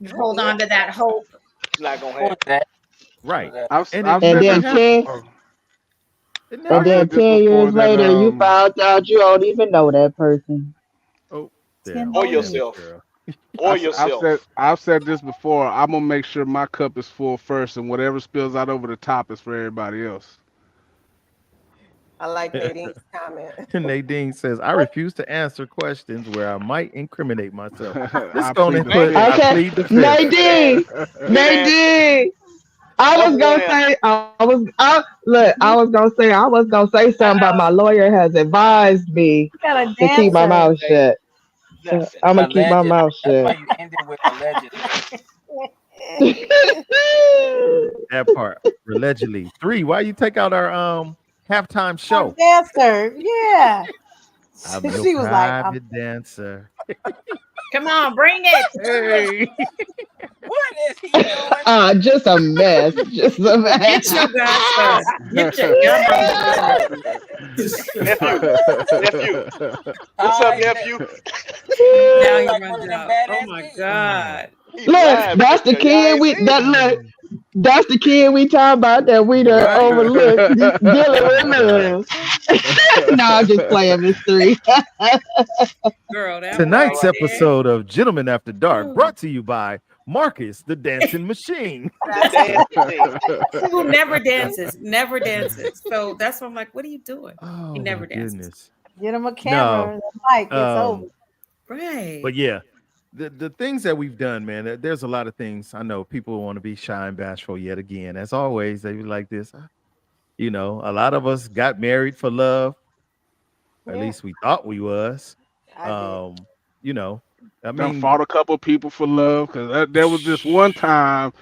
hold on to that hope. It's not gonna Or happen. that. Or Right. that. And it I've And said never then this happened. 10, before. It and never I've then said happened. this 10 years before that later, you found out you don't even know that person. Oh, Ten damn, Or whole damn it, years. yourself. girl. Or yourself. I've said this before. I'm gonna make sure my cup is full first, and whatever spills out over the top is for everybody else. I like Nadine's comment. Nadine says, I refuse to answer questions where I might incriminate myself. Just I go on plead and the Thank put, you. I fifth. Okay, plead the fifth. Good answer. Nadine, Good answer. Nadine. I was Number one gonna answer. say, I was gonna say something, but my lawyer has advised me You got a to keep my dancer. mouth Say shut. nothing. I'm gonna keep my Allegedly. mouth That's why shut. you ended with allegedly. That part, allegedly. Three, why you take out our halftime A show? dancer. Yeah. I'm your She was like, private dancer. Come on, bring it. Hey. What is he doing? Just a mess. Just a Get mess. your godson. Get your y'all know he's listening. Nephew. Nephew. What's up, Hi, nephew? Now look he like one runs of them out. Oh badass my kids. God. He Look, blind that's back the there. Y'all kid ain't we seen that him? look. That's the kid we talking about that we done Right? overlooked. He's dealing Oh with my God. love. No, I'm just playing, Miss Three. Girl, that boy All Tonight's right. there. episode of Gentlemen After Dark Oh, brought to you by Marcus the Dancing Machine. The dance machine. who never dances. Never dances. So that's why I'm like, what are you doing? He Oh my never dances. goodness. get him a No. camera, a mic. It's over. Um, Right. but yeah, the things that we've done, man, there's a lot of things. I know people want to be shy and bashful yet again. As always, they be like this. A lot of us got married for love. At Yeah, least we thought we was. I did. Um, you know, I Done mean, fought a couple people for love because there was this one time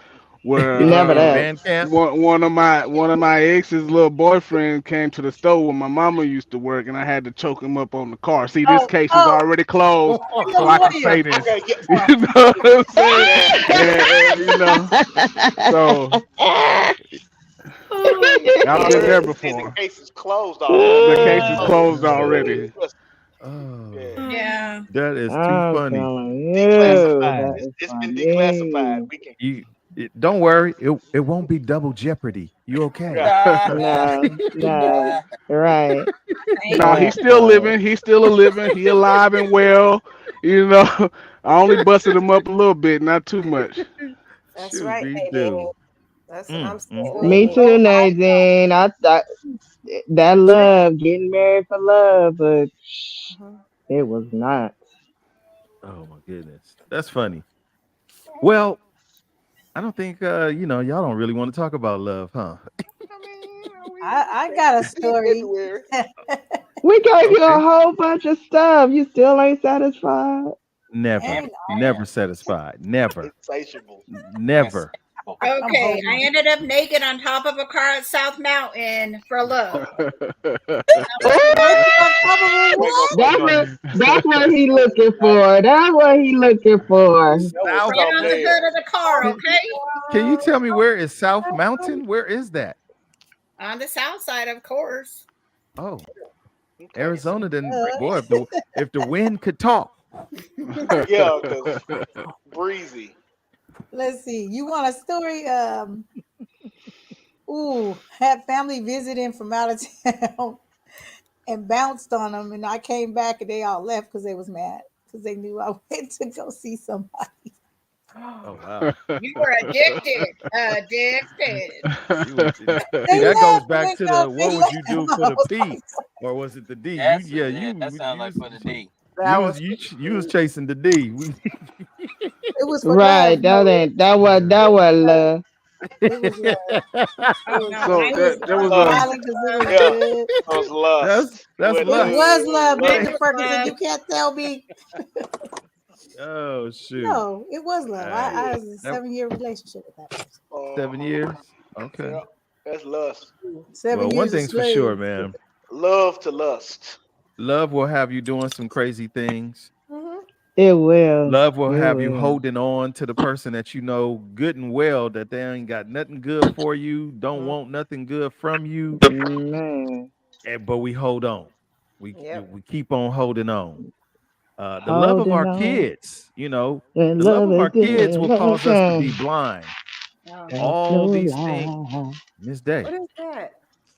where Never in that. band camp. one of my ex's little boyfriend came to the store where my mama used to work, and I had to choke him up on the car. See, this Oh, case is oh, already closed, he a so I can lawyer. say this. Okay, get You know what I'm saying? good answer. So Oh, I've All been right. there And the before. case is closed already. The Case case is is closed. closed Oh, already. Trust me. oh, Yeah. Yeah. that is too I'm funny. telling you, Declassified. that It's, is it's been declassified. funny. We can. Don't worry, it won't be double jeopardy. You okay? Yeah. No, no, right. No, Thank you. he's That still part. living. He's still a living. He alive and well. You know, I only busted him up a little bit, not too much. That's Shoot, right, me Nadine. do. That's what I'm saying, Me Nadine. too, Nadine. I thought that love, getting married for love, but Mhm. it was not. Oh my goodness, that's funny. Well, I don't think y'all don't really want to talk about love, huh? I mean, I got a we in story. February. We gave you a Okay. whole bunch of stuff. You still ain't satisfied. Never, Ain't never satisfied. Never, Insatiable. never. Insatiable. I'm Okay, holding I on. ended up naked on top of a car at South Mountain for love. Naked on top of a You ain't gonna what? put That's no. what he looking Right. for. That's what he looking for. That was South. Right on something the hood else. of the car, Can, okay? can you tell me where is South Mountain? Where is that? On the south side, of course. Oh, Okay. Arizona. Then, boy, if the wind could talk. Yeah, cause breezy. Let's see. You want a story? Had family visiting from out of town and bounced on them, and I came back and they all left because they was mad because they knew I went to go see somebody. Oh wow. You were addicted. Addicted. You was see They that goes left. back Went to out. the They what would left. you do I for the was P like, or was it the D? That's yeah, that sounds like for the D. that was You was chasing the D. it was for love. Right. No, That was love. it was love. Oh It was no, love. So mine They was was there was Lust. smiling because it was Yeah, good. it was lust. It that's wasn't It love. lust. was It was love, it Mr. lust. was Ferguson. love. You can't tell me. Oh shoot. No, it was love. I Hey, was in a that 7-year relationship with that person. 7 years. Okay. Yeah, that's lust. Seven Well, one years a thing's for sure, slave. man. Love to lust. Love will have you doing some crazy things. Hmm. It will. Love will It have you will. holding on to the person that you know good and well that they ain't got nothing good for you, don't Mhm. want nothing good from you, Man. but we hold on. We Yep. we keep on holding on. The love of our Holding on kids, you know, and the love love of our kids again. will Love cause us to be can. blind. Oh. That's no All these things, lie. Miss Day. What is that?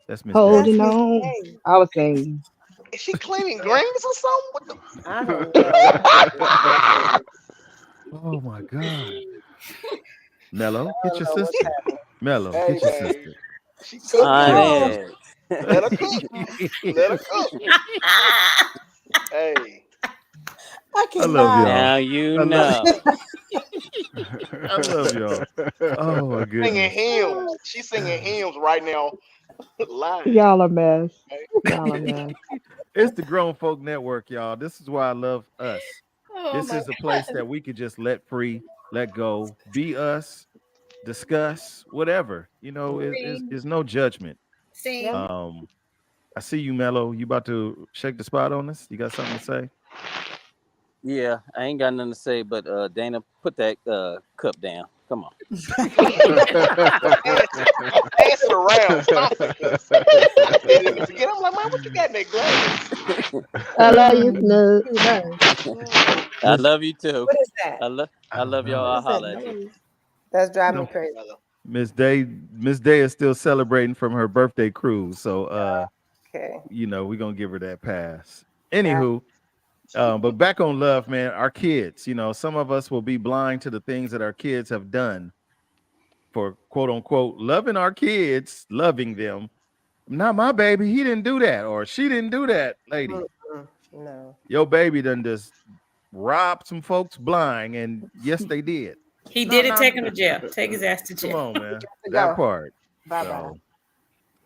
That's Miss Day. That's Holding Miss on. Day. I was saying, Is she cleaning greens or something? What the? I don't know. Oh my God. Mello, I get don't your know what's sister. happening. Mello, Hey get your man, sister. she She cooking. knows. Onyx. Let her cook. Let her cook. Hey, I I love cannot. y'all. Now you I love know. I love y'all. Oh my singing goodness. hymns. She's singing hymns right now, live. y'all a mess. Okay? Y'all a mess. It's the Grown Folk Network, y'all. This is why I love us. Oh This my is a place that we could just let free, let go, be us, discuss, whatever. You know, Sing, it's no judgment. Yep. sing. I see you, Mello. You about to shake the spot on us? You got something to say? Yeah, I ain't got nothing to say, but Dana, put that cup down. Come on. Stop passing around. Stop it, cause I said it forget. I'm like, man, what you got in that glass? I love you, Mm, Snoop. too much. I Miss love you too. What is that? I love y'all. What I'll is that holler at you. noise? That's driving no, me crazy. Brother. Miss Day is still celebrating from her birthday cruise. So Okay. you know, we're gonna give her that pass. Got Anywho, but back on love, man, our kids, you know, some of us will be blind to the things that our kids have done for quote unquote loving our kids, loving them. Not my baby, he didn't do that, or she didn't do that, lady. no. Your baby done just robbed some folks blind, and yes, they did. He did it. Uh-uh. Take him to jail. Take his ass to Come jail. on, man. To That go. part. Bye bye. So,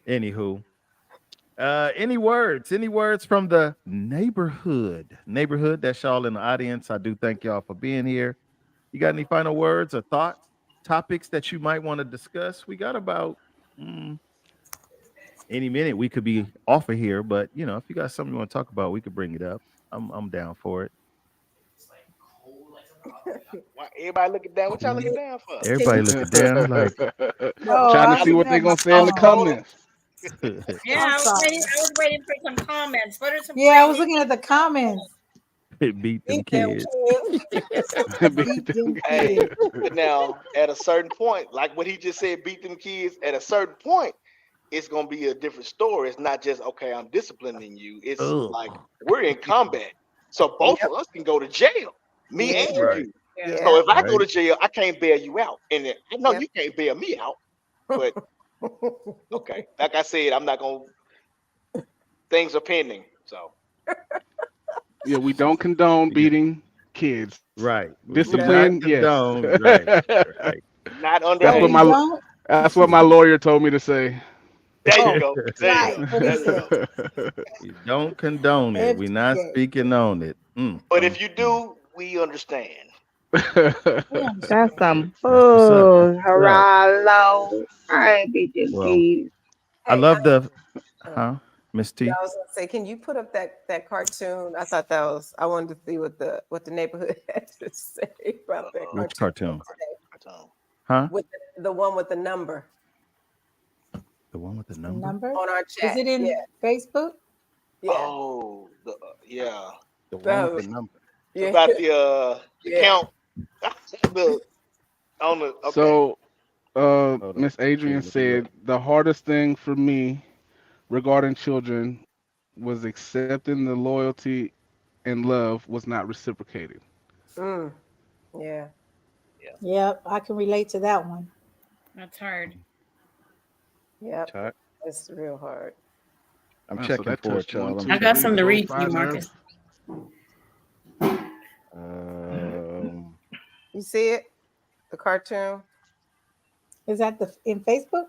anywho, any words from the neighborhood that's y'all in the audience. I do thank y'all for being here. You got any final words or thoughts, topics that you might want to discuss? We got about any minute we could be off of here, but you know, if you got something you want to talk about, we could bring it up. I'm down for it. Why everybody looking down? What y'all looking down for? Everybody looking down like Oh, Trying I to was see what looking they're at my gonna say in Y'all the phone. scrolling? comments. Yeah, I'm I was waiting. sorry. I was waiting for some comments. What are some Yeah, I was crazy? looking at the comments. beat them Beat them kids. kids. Beat them Hey, kids. but now at a certain point, like what he just said, beat them kids. At a certain point, it's gonna be a different story. It's not just okay, I'm disciplining you. It's Oh, like we're in combat, so both Yep. of us can go to jail, me Yeah. and right, you. Yeah. So Yeah. if I go right. to jail, I can't bail you out, and then I know Yep. you can't bail me out. But okay, like I said, I'm not gonna. Things are pending, so Yeah, we don't condone We got beating kids. right. We do No. not Discipline, yes. condone. Right, right. not That's Oh, what underage. we my don't? that's what my lawyer told me to say. There you Oh, go. There you right. go. What he There you said. go. We don't condone it. We're not FTA. speaking on it. But if you do, we understand. We understand. That's some That's what's up. That's bull. what's up. Hello. I ain't beat them Well, kids. I Hey, love the uh, Miss yeah, T. I was gonna say, can you put up that cartoon? I thought that was. I wanted to see what the neighborhood had to say about that Which Uh-oh. cartoon cartoon? today. Cartoon. Huh? With the one with the number The one with the The number? number? on our Is chat. it Yeah, in Facebook? yeah. Oh, yeah. The one That with the was, number. yeah, About the yeah. count. the on the okay. So, Hold on. Miss Adrian Let me look. said the hardest thing for me regarding children was accepting the loyalty and love was not reciprocated. Mm, yeah. Yeah. Yep, I can relate to that one. That's hard. Yep. Chat. It's real hard. I'm So checking that for touched it, one, y'all. I'm I two, got three, checking. something to four, read to you, five Marcus. nerves. Um, You see it? The cartoon? Is that in Facebook?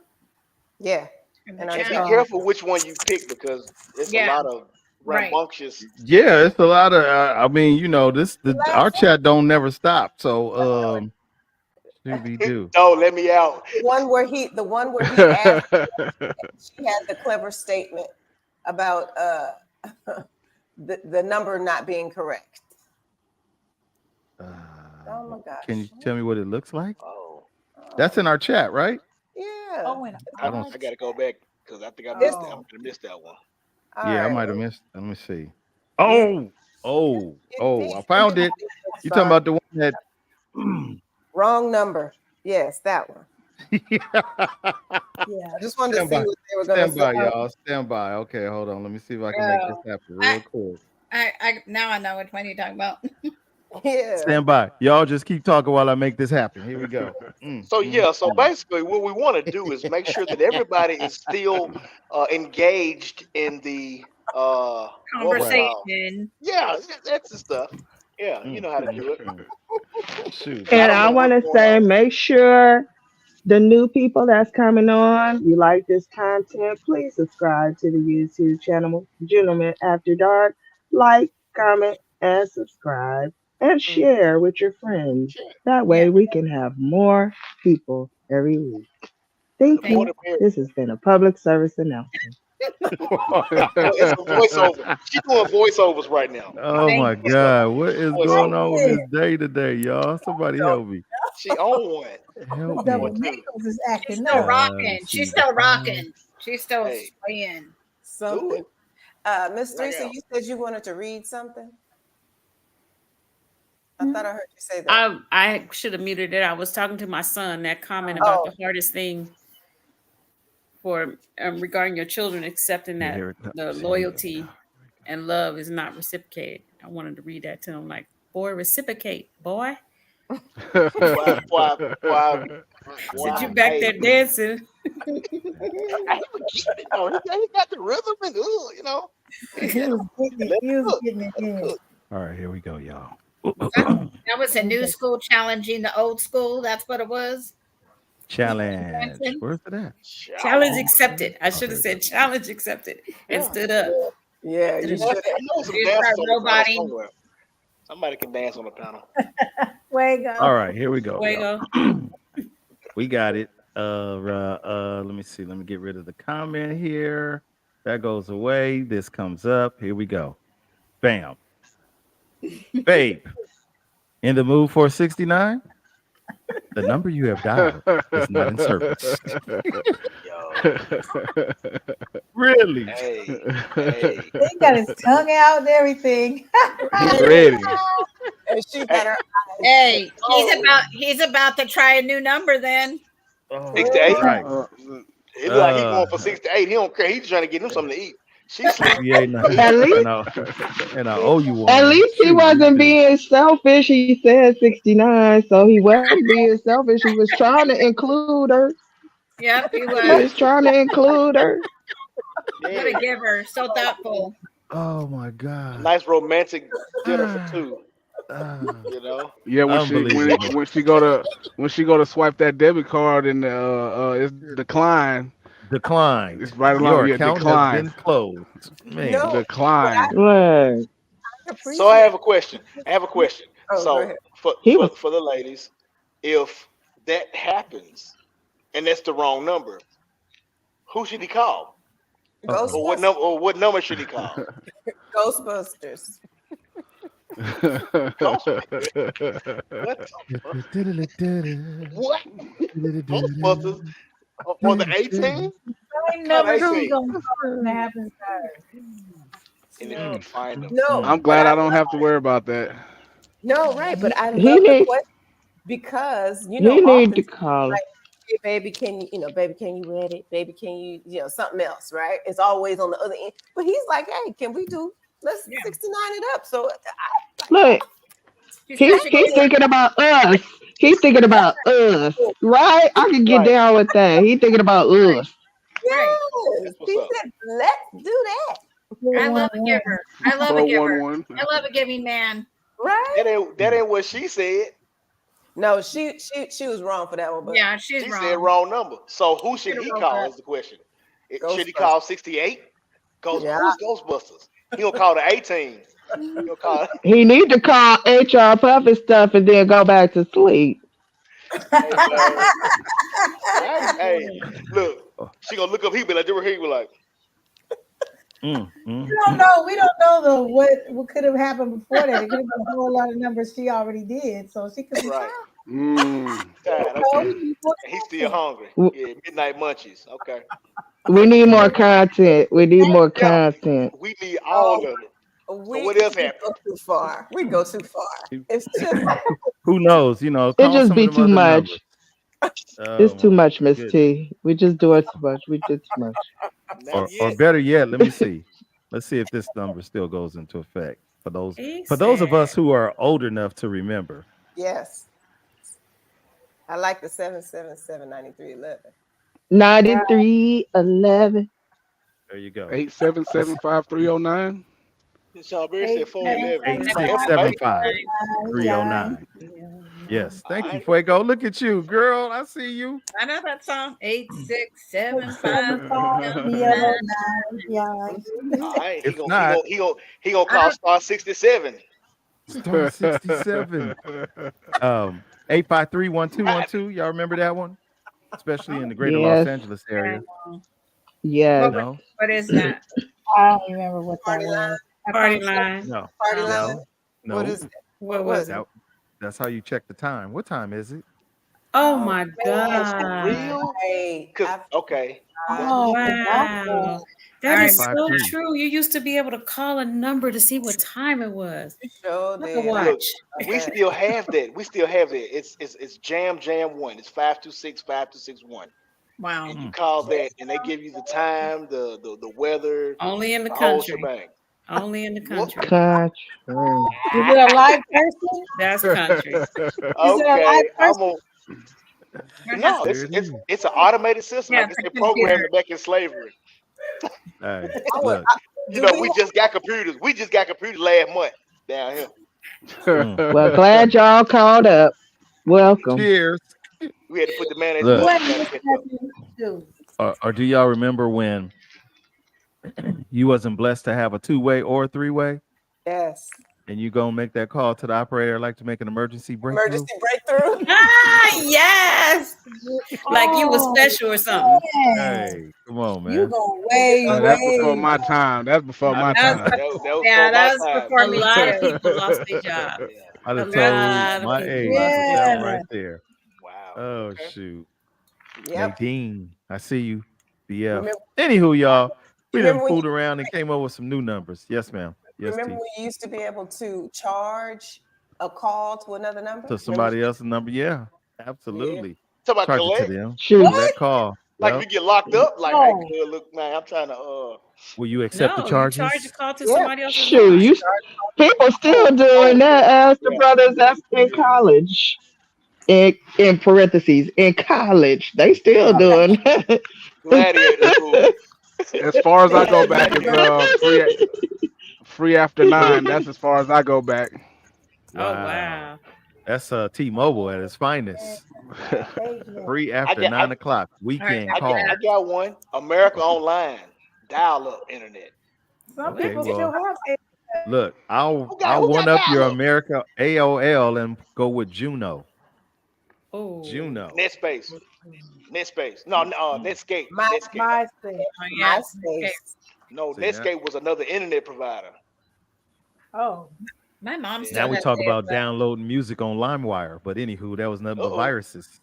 Yeah. In the And our And be chat. chat. Oh, careful which one you pick because it's a Yeah. lot of Right. rambunctious. yeah, it's a lot of. I mean, you know, our Laughing? chat don't never stop. So, Scooby Doo. No, let me out. The one where he asked, she had the clever statement about the number not being correct. Oh my Can you gosh. tell me what it looks like? Oh, That's Oh, in our chat, right? yeah. oh, and I I, don't. our I gotta go chat. back because I think I missed it. I Oh, might have missed that one. All Yeah, I right. might have missed. Let me see. Yeah. Oh, I found it. You talking about the one that? Wrong number. Yes, that one. Yeah. I just wanted to Stand see by. what they were going to Stand say. by, y'all. Stand by. Okay, hold on. Let me see if I can make this happen real I, quick. I now I know which one you're talking about. Yeah. Stand by. Y'all just keep talking while I make this happen. Here we go. So yeah, so basically, what we want to do is make sure that everybody is still engaged in the what we Right. call. Conversation. Yeah, that's the stuff. Yeah, you know how to do it. Shoot. I And don't I know want what's to going say, on. make sure the new people that's coming on, you like this content, please subscribe to the YouTube channel, Gentlemen After Dark. Like, comment, and subscribe, and share with your friends. Shit, That Yeah. way we can have more people every week. Thank the Thank more you. the merrier. This has been a public service announcement. Oh, it's a voiceover. She's doing voiceovers right now. Oh thank my you. God. What is going Voiceover. on with Miss Day today, y'all? Somebody So, help me. She on one. Help Double me. One too. Nichols is She's acting still up. rocking. Let's see She's the still time. rocking. She's still Hey, swaying. do something. it. Miss Rock Teresa, out. you said you wanted to read something. I Hmm? thought I heard you say that. I should have muted it. I was talking to my son. That comment about Oh, the hardest thing for regarding your children accepting Yeah, that here it comes. the Here we go, loyalty y'all. and love is not reciprocated. I wanted to read that to him, like, boy, reciprocate, boy. Why, Since you why, back hey, there dancing, he was getting it though. He got the rhythm and you know, he He got was getting it. let He it was cook. getting it Let it in. cook. All right, here we go, y'all. That was a There we new go. school challenging the old school. That's what it was. Challenge. Dancing. Where's it at? challenge Challenge. accepted. I Oh, should there have we go. said challenge accepted and Yeah. stood up. yeah, To you the should I know some You dancers start on the panel roboting. somewhere. Somebody can dance on the panel. Fuego. All right, here we go, fuego. y'all. We got it. Let me see. Let me get rid of the comment here. That goes away. This comes up. Here we go. Bam. Babe, in the mood for 69? The number you have dialed is not in service. Yo, Really? hey. He got his tongue out and everything. He's ready. and she Hey, got her eyes. Hey, Oh, he's about to try a new number then. Oh, 68. right. It look like he going for Uh, 68. He don't care. He's trying to get him something to eat. She sleep. 68 and At least, I owe you at one. least he Shoot, you wasn't do. being selfish. He said 69, so he wasn't being selfish. He was trying to include her. Yep, he He was. was trying to include her. What a Yeah. giver. So thoughtful. Oh my A God. nice romantic dinner for Ah, two. ah, You know. Yeah, unbelievable. when she go to swipe that debit card and it's declined. Declined. It's right along. Your Yeah, account has declined. been closed. Man. no, but Declined. Right. I So I appreciate. have a question. I have a question. Oh, go So ahead. for He for was for the ladies, if that happens and that's the wrong number, who should he call? Uh-oh. Ghostbusters. Or what number should he call? Ghostbusters. Ghost. What the fuck? What? Ghostbusters for the 18? Same Call the number she 18. gonna call when it happens to her. And if you No, can find them, no, I'm but glad I I don't love have to worry about that. no right, but I he love the need question because he need often to call her. like, hey baby, can you baby, can you read it? Baby, can you something else, right? It's always on the other end. But he's like, hey, can we do let's Yeah. 69 it up? So Look, She said he she he gonna thinking about us. He thinking about us, right? I can get right? down with that. He thinking about us. right. yes, That's what's he up. said, let's do that. I love a 411. giver. I love a giver. 411. I love a giving man. Right? That ain't what she said. No, she was wrong for that one, but Yeah, she's She said wrong. wrong number. So who should Should have he wrote call that. is the question. Should he Ghostbusters. call 68? Yeah. Who's Ghostbusters? He gonna call the 18. He'll call He need to call HR Puff and stuff and then go back to sleep. hey man. Right? Hey, look, she gonna look up, he be like, he be like, We don't know. We don't know the what could have happened before that. It could have been a whole lot of numbers she already did, so she could be right. tired. Mm. Tired, So okay. we be looking And he's at still it. hungry. W- Yeah, midnight munchies. Okay. We need more content. We need more Yeah, content. we need all of it. So what else we happened? go too far. We go too far. It's just Who knows? It Call just some of be them too other much. numbers. Oh It's too my much, Miss goodness. T. We just do it too much. We did too much. Not Or yet. better yet, let me see. Let's see if this number still goes into effect He for those of said, us who are old enough to remember. yes. I like the 777-9311. 9311. There you go. That's 877-5309. Sean Berry said Eight, seven, 411. seven, It's five, Ep8. 875 nine. 309. Yes. Thank you, Fuego. Look at you, girl. I see you. I know that song. Eight six seven Seven, five five, three, oh, nine, nine. All right, If not, he gonna I call don't. star 67. star 67. 853-1212. Private. Y'all remember that one? Especially in the greater Los Yes. Angeles area. Oh, What Yes. was No, What is that? I don't remember what that party line? was. I party thought so. line. no, Party Um, line? no, What no. is it? What What was is it? it? That, that's how you check the time. What time is it? Oh Oh, my Oh, for God. real? right. Cause okay, that's Oh, I forgot that. Wow. all That right. is so 853. true. You used to be able to call a number to see what time it was. sure Like a did. I look, watch. love we that. still have that. We still have that. It's Jam One. It's 526-5261. Wow. And you Mm. call that, and they give you the time, the weather, Only in the the whole country. shebang. Only in the What? country. Country. Is it a live person? That's country. Is it a Okay, live I'm person? gonna. What No, happened? There it is. it's an automated system. Yeah, I it's guess a they computer. programmed it back in slavery. Hey, I would, look. You do know, we we have just got computers. We just got computers last month down here. Mm. Well, glad y'all called up. Welcome. Cheers. We had to put the mayonnaise in Look, What butter trying to Miss catch up. Stephanie do? or do y'all remember when you wasn't blessed to have a two-way or a three-way, yes. and you gonna make that call to the operator like to make an emergency breakthrough? Emergency breakthrough? Ah, yes. Like you was Oh, special or something. man. Hey, come on, You man. go There you way, go. That's before way my back. time. That's before I my done, That was time. that was yeah, before my that was time. before A me lot of too. people lost their job. Yeah. I'd A have That's told lot of my people age lost with their that one job. Yeah. right there. Wow. Oh Okay. shoot. Yep. Nadine, I see you. BF. Remember, Anywho, y'all, you we done remember when you fooled around and came up with some new numbers. Yes, ma'am. Yes, remember T. when you used to be able to charge a call to another number? To Remember? somebody else's number. Yeah, Yeah. absolutely. Talk about Charge it to collect. them. Shoot. What? Collect call. Like if Yep. you get locked up, like, hey, Oh, cuz, look, man, I'm trying to Will you accept the No, you charge a charges? call to Yeah. somebody else's Shoot. line. People still oh doing yeah, that. Ask the yeah, brothers that's in college. In parentheses, in college. They still doing that. gladiator school. As far as They I had go to back is register. free after Look. 9. That's as far as I go back. Oh Wow. wow. That's T-Mobile at its finest. Wow. age limit. Free I after got I, 9 o'clock. all right. Weekend I got I calls. got one. America Online, dial up internet. Some What? Okay, people still well, have age. look, I'll Who one got up your dial up? America AOL and go with Juno. Oh. Juno. Netspace. Netspace. No, Netscape. My Netscape. MySpace. Oh yeah. Okay. MySpace. No, See now, Netscape was another internet provider. Oh, My mom Yeah. now still we has talk it, about but downloading music on LimeWire. But anywho, that was nothing but Uh-oh. viruses.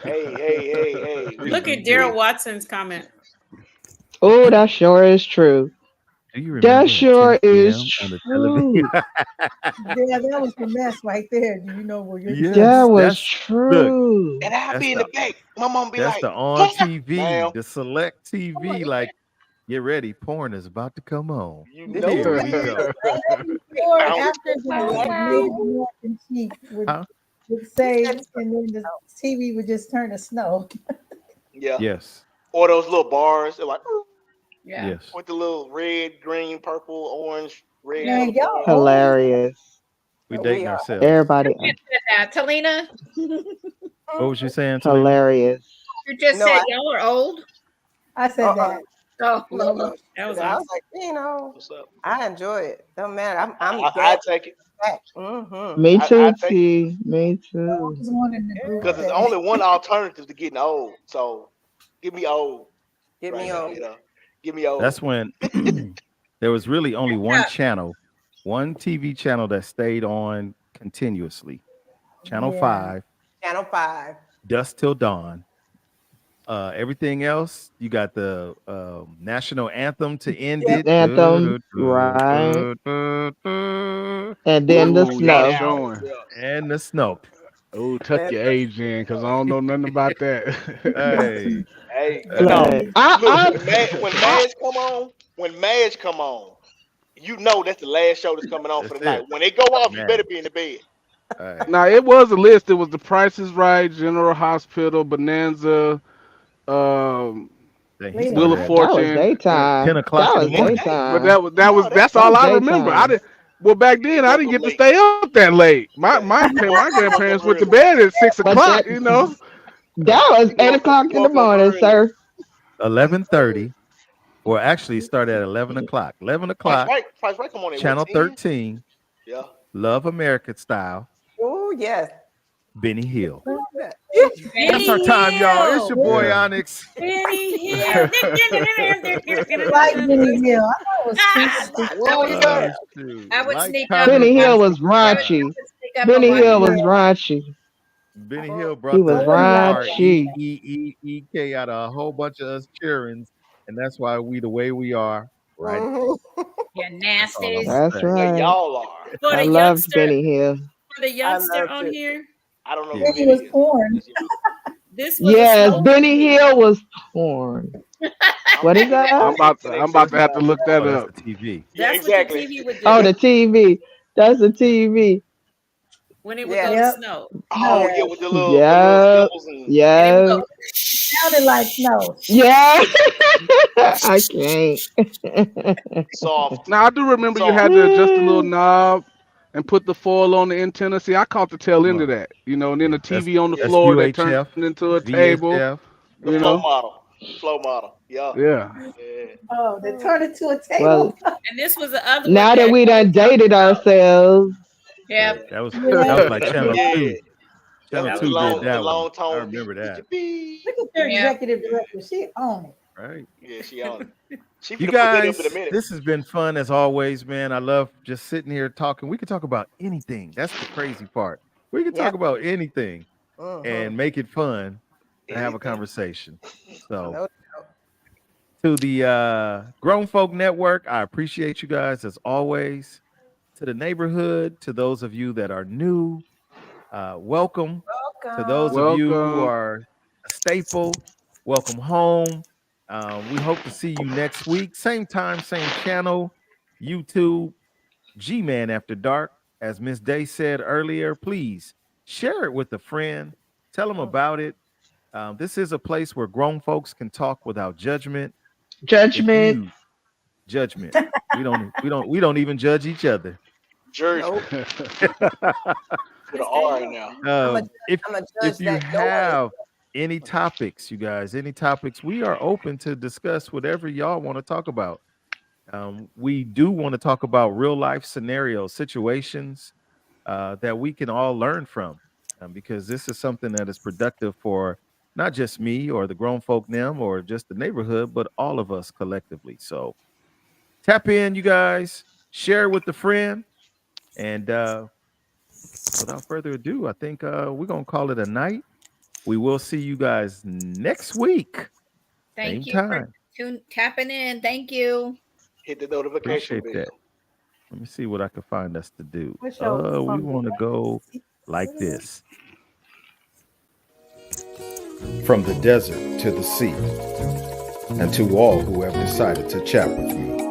Hey. Look at We Daryl Watson's comment. Oh, that sure is true. Do you That remember at sure 10 is p.m. on the television? true. yeah, that was the mess right there. Do you know where your That Yes, children? was look, true. and I'll that's be in the the back. My mom be that's like, the on "Turn up, TV, ma'am." the select I'm like, TV. Like, get ready, porn is about to come on. You Did you know Here it. we go. before and Bounce. after select the TV? mid and cheek Huh? would You say, said and then the TV would just turn to snow. Yeah. Yes, Or those little bars. They're like yeah. yes. with the little red, green, purple, orange, red Yeah. Man, color y'all bars. old as hell. Hilarious. We we dating are. ourselves. Everybody You said that, Talina. What was you saying, Talina? hilarious. You just No, said I y'all are old. I said uh-uh. that. Oh, No, well, That was I was awesome. like, What's up? I enjoy it. Don't matter. I'm I glad take it. you're back. Mm-hmm. Me I too, take it T. Me I too. was one in the Yeah. group because it's that only one alternative to getting old. So give me old Get right me now. on. Give me old. That's when there was really only one yeah. channel, one TV channel that stayed on continuously. Channel yeah. 5, Channel 5. dusk till dawn. Everything else, you got the national anthem to end Yep. it. Anthem, right? And then the Ooh, y'all snow. showing. Yeah. And the snow. Ooh, tuck your age in, cause I don't know nothing about that. Hey, Hey, you hey, know, Right. look when I Madge come on, you know that's the last show that's coming on for that's the night. it, When they go off, you better man. be in the bed. Hey, Now it was a list. It was The Price is Right, General Hospital, Bonanza, um, dang, he Wait a Wheel started of minute. at that was Fortune. Yeah. 10 daytime. o'clock That in the was That's morning. day. But daytime. No, that's That all was I remember. I daytime. didn't. Well, back He then I woke didn't up get to late. stay up that late. Yeah, he woke My he woke up grandparents went to early. bed at six But o'clock. that You know. Uh, that was He 8 o'clock in the woke up morning, early. sir. 11:30. Or actually, it started at 11 o'clock. 11 o'clock, Price right. Come on at what Channel 10? 13, Yeah. Love American Style, Oh yes. Benny Hill. Who is that? That's our Benny time, y'all. It's your Hill. boy Yeah. Onyx. Benny Hill. Like Benny Hill. I thought it was too stupid. What do you got? Shoot. I would Like, sneak up. comment, Benny I and Hill would, was subscribe. raunchy. sneak up and Benny watch Hill it. was Yeah. raunchy. Benny Hill He brought was I the wasn't watching raunchy. that. REEEEK out of a whole bunch of us cheerings, and that's why we the way we are right now. Mhm. You That's all I'm nasties. gonna That's say. Yeah, right. y'all are. For I the loved youngster, Benny Hill. for the I youngster loved on it. here, I don't know who Yeah. Benny that was is. porn. Just y'all. this was a Yes, snow Benny movie. Hill was porn. I'm What is looking at I'm that? the about to, internet I'm about search to have to now. look that Oh, that's up. the TV. Yeah, That's what your exactly. TV would Oh, do the TV. That's the TV. when it would go Yes. to Yep. snow. Oh No. Yes. yeah, with the little Yeah. symbols and And it would Yes. go, Sounded like snow. Yeah. I can't. soft, Now I do remember you soft. had to adjust the little knob and put the foil on the antenna. See, I caught the tail end of Look, that. You know, and then yeah, the that's TV on the Yeah, that's floor that turned UHF, into a table. VHF. the You flow know. model. The flow model. Yeah. Yeah. Yeah. Oh, they turned it to a Well, table. and this was the other one now that that we we done talked dated about. ourselves, Right. Yep. That Yeah. was like Channel Yeah. 2. That Channel was That the was 2 did long another the one. that one. long I tone beat. remember Get that. your beat. Look at their Yep. executive director. She owned it. Right. Yeah, she on it. She You finna put that up in a guys, minute. this has been fun as always, man. I love just sitting here talking. We could talk about anything. That's the crazy part. We can talk Yep. about anything Hmm. and make it fun to have a Anything. conversation. So, No. to the Grown Folk Network, I appreciate you guys as always. To the neighborhood, to those of you that are new, welcome. To those Welcome. of you who Welcome. are a staple, welcome home. We hope to see you next week. Same time, same channel, YouTube, G Man After Dark. As Miss Day said earlier, please share it with a friend. Tell them about it. This is a place where grown folks can talk without judgment. If judgment. you judgment, we don't even judge each other. Nope. Judgment with an Yes, there you R go. now. I'm a If I'm a if judge you that noise. have any topics, you guys, any topics, we are open to discuss whatever y'all want to talk about. We do want to talk about real life scenarios, situations that we can all learn from, because this is something that is productive for not just me or the grown folk them or just the neighborhood, but all of us collectively. So tap in, you guys, share with a friend, and without further ado, I think we're gonna call it a night. We will see you guys next week, same Thank you for time. tapping in. Thank you. Hit the notification Appreciate bell. that. Let me see what I can find us to do. What's your We from want to go like the this. From the desert to the sea, and to all who have decided to chat with me.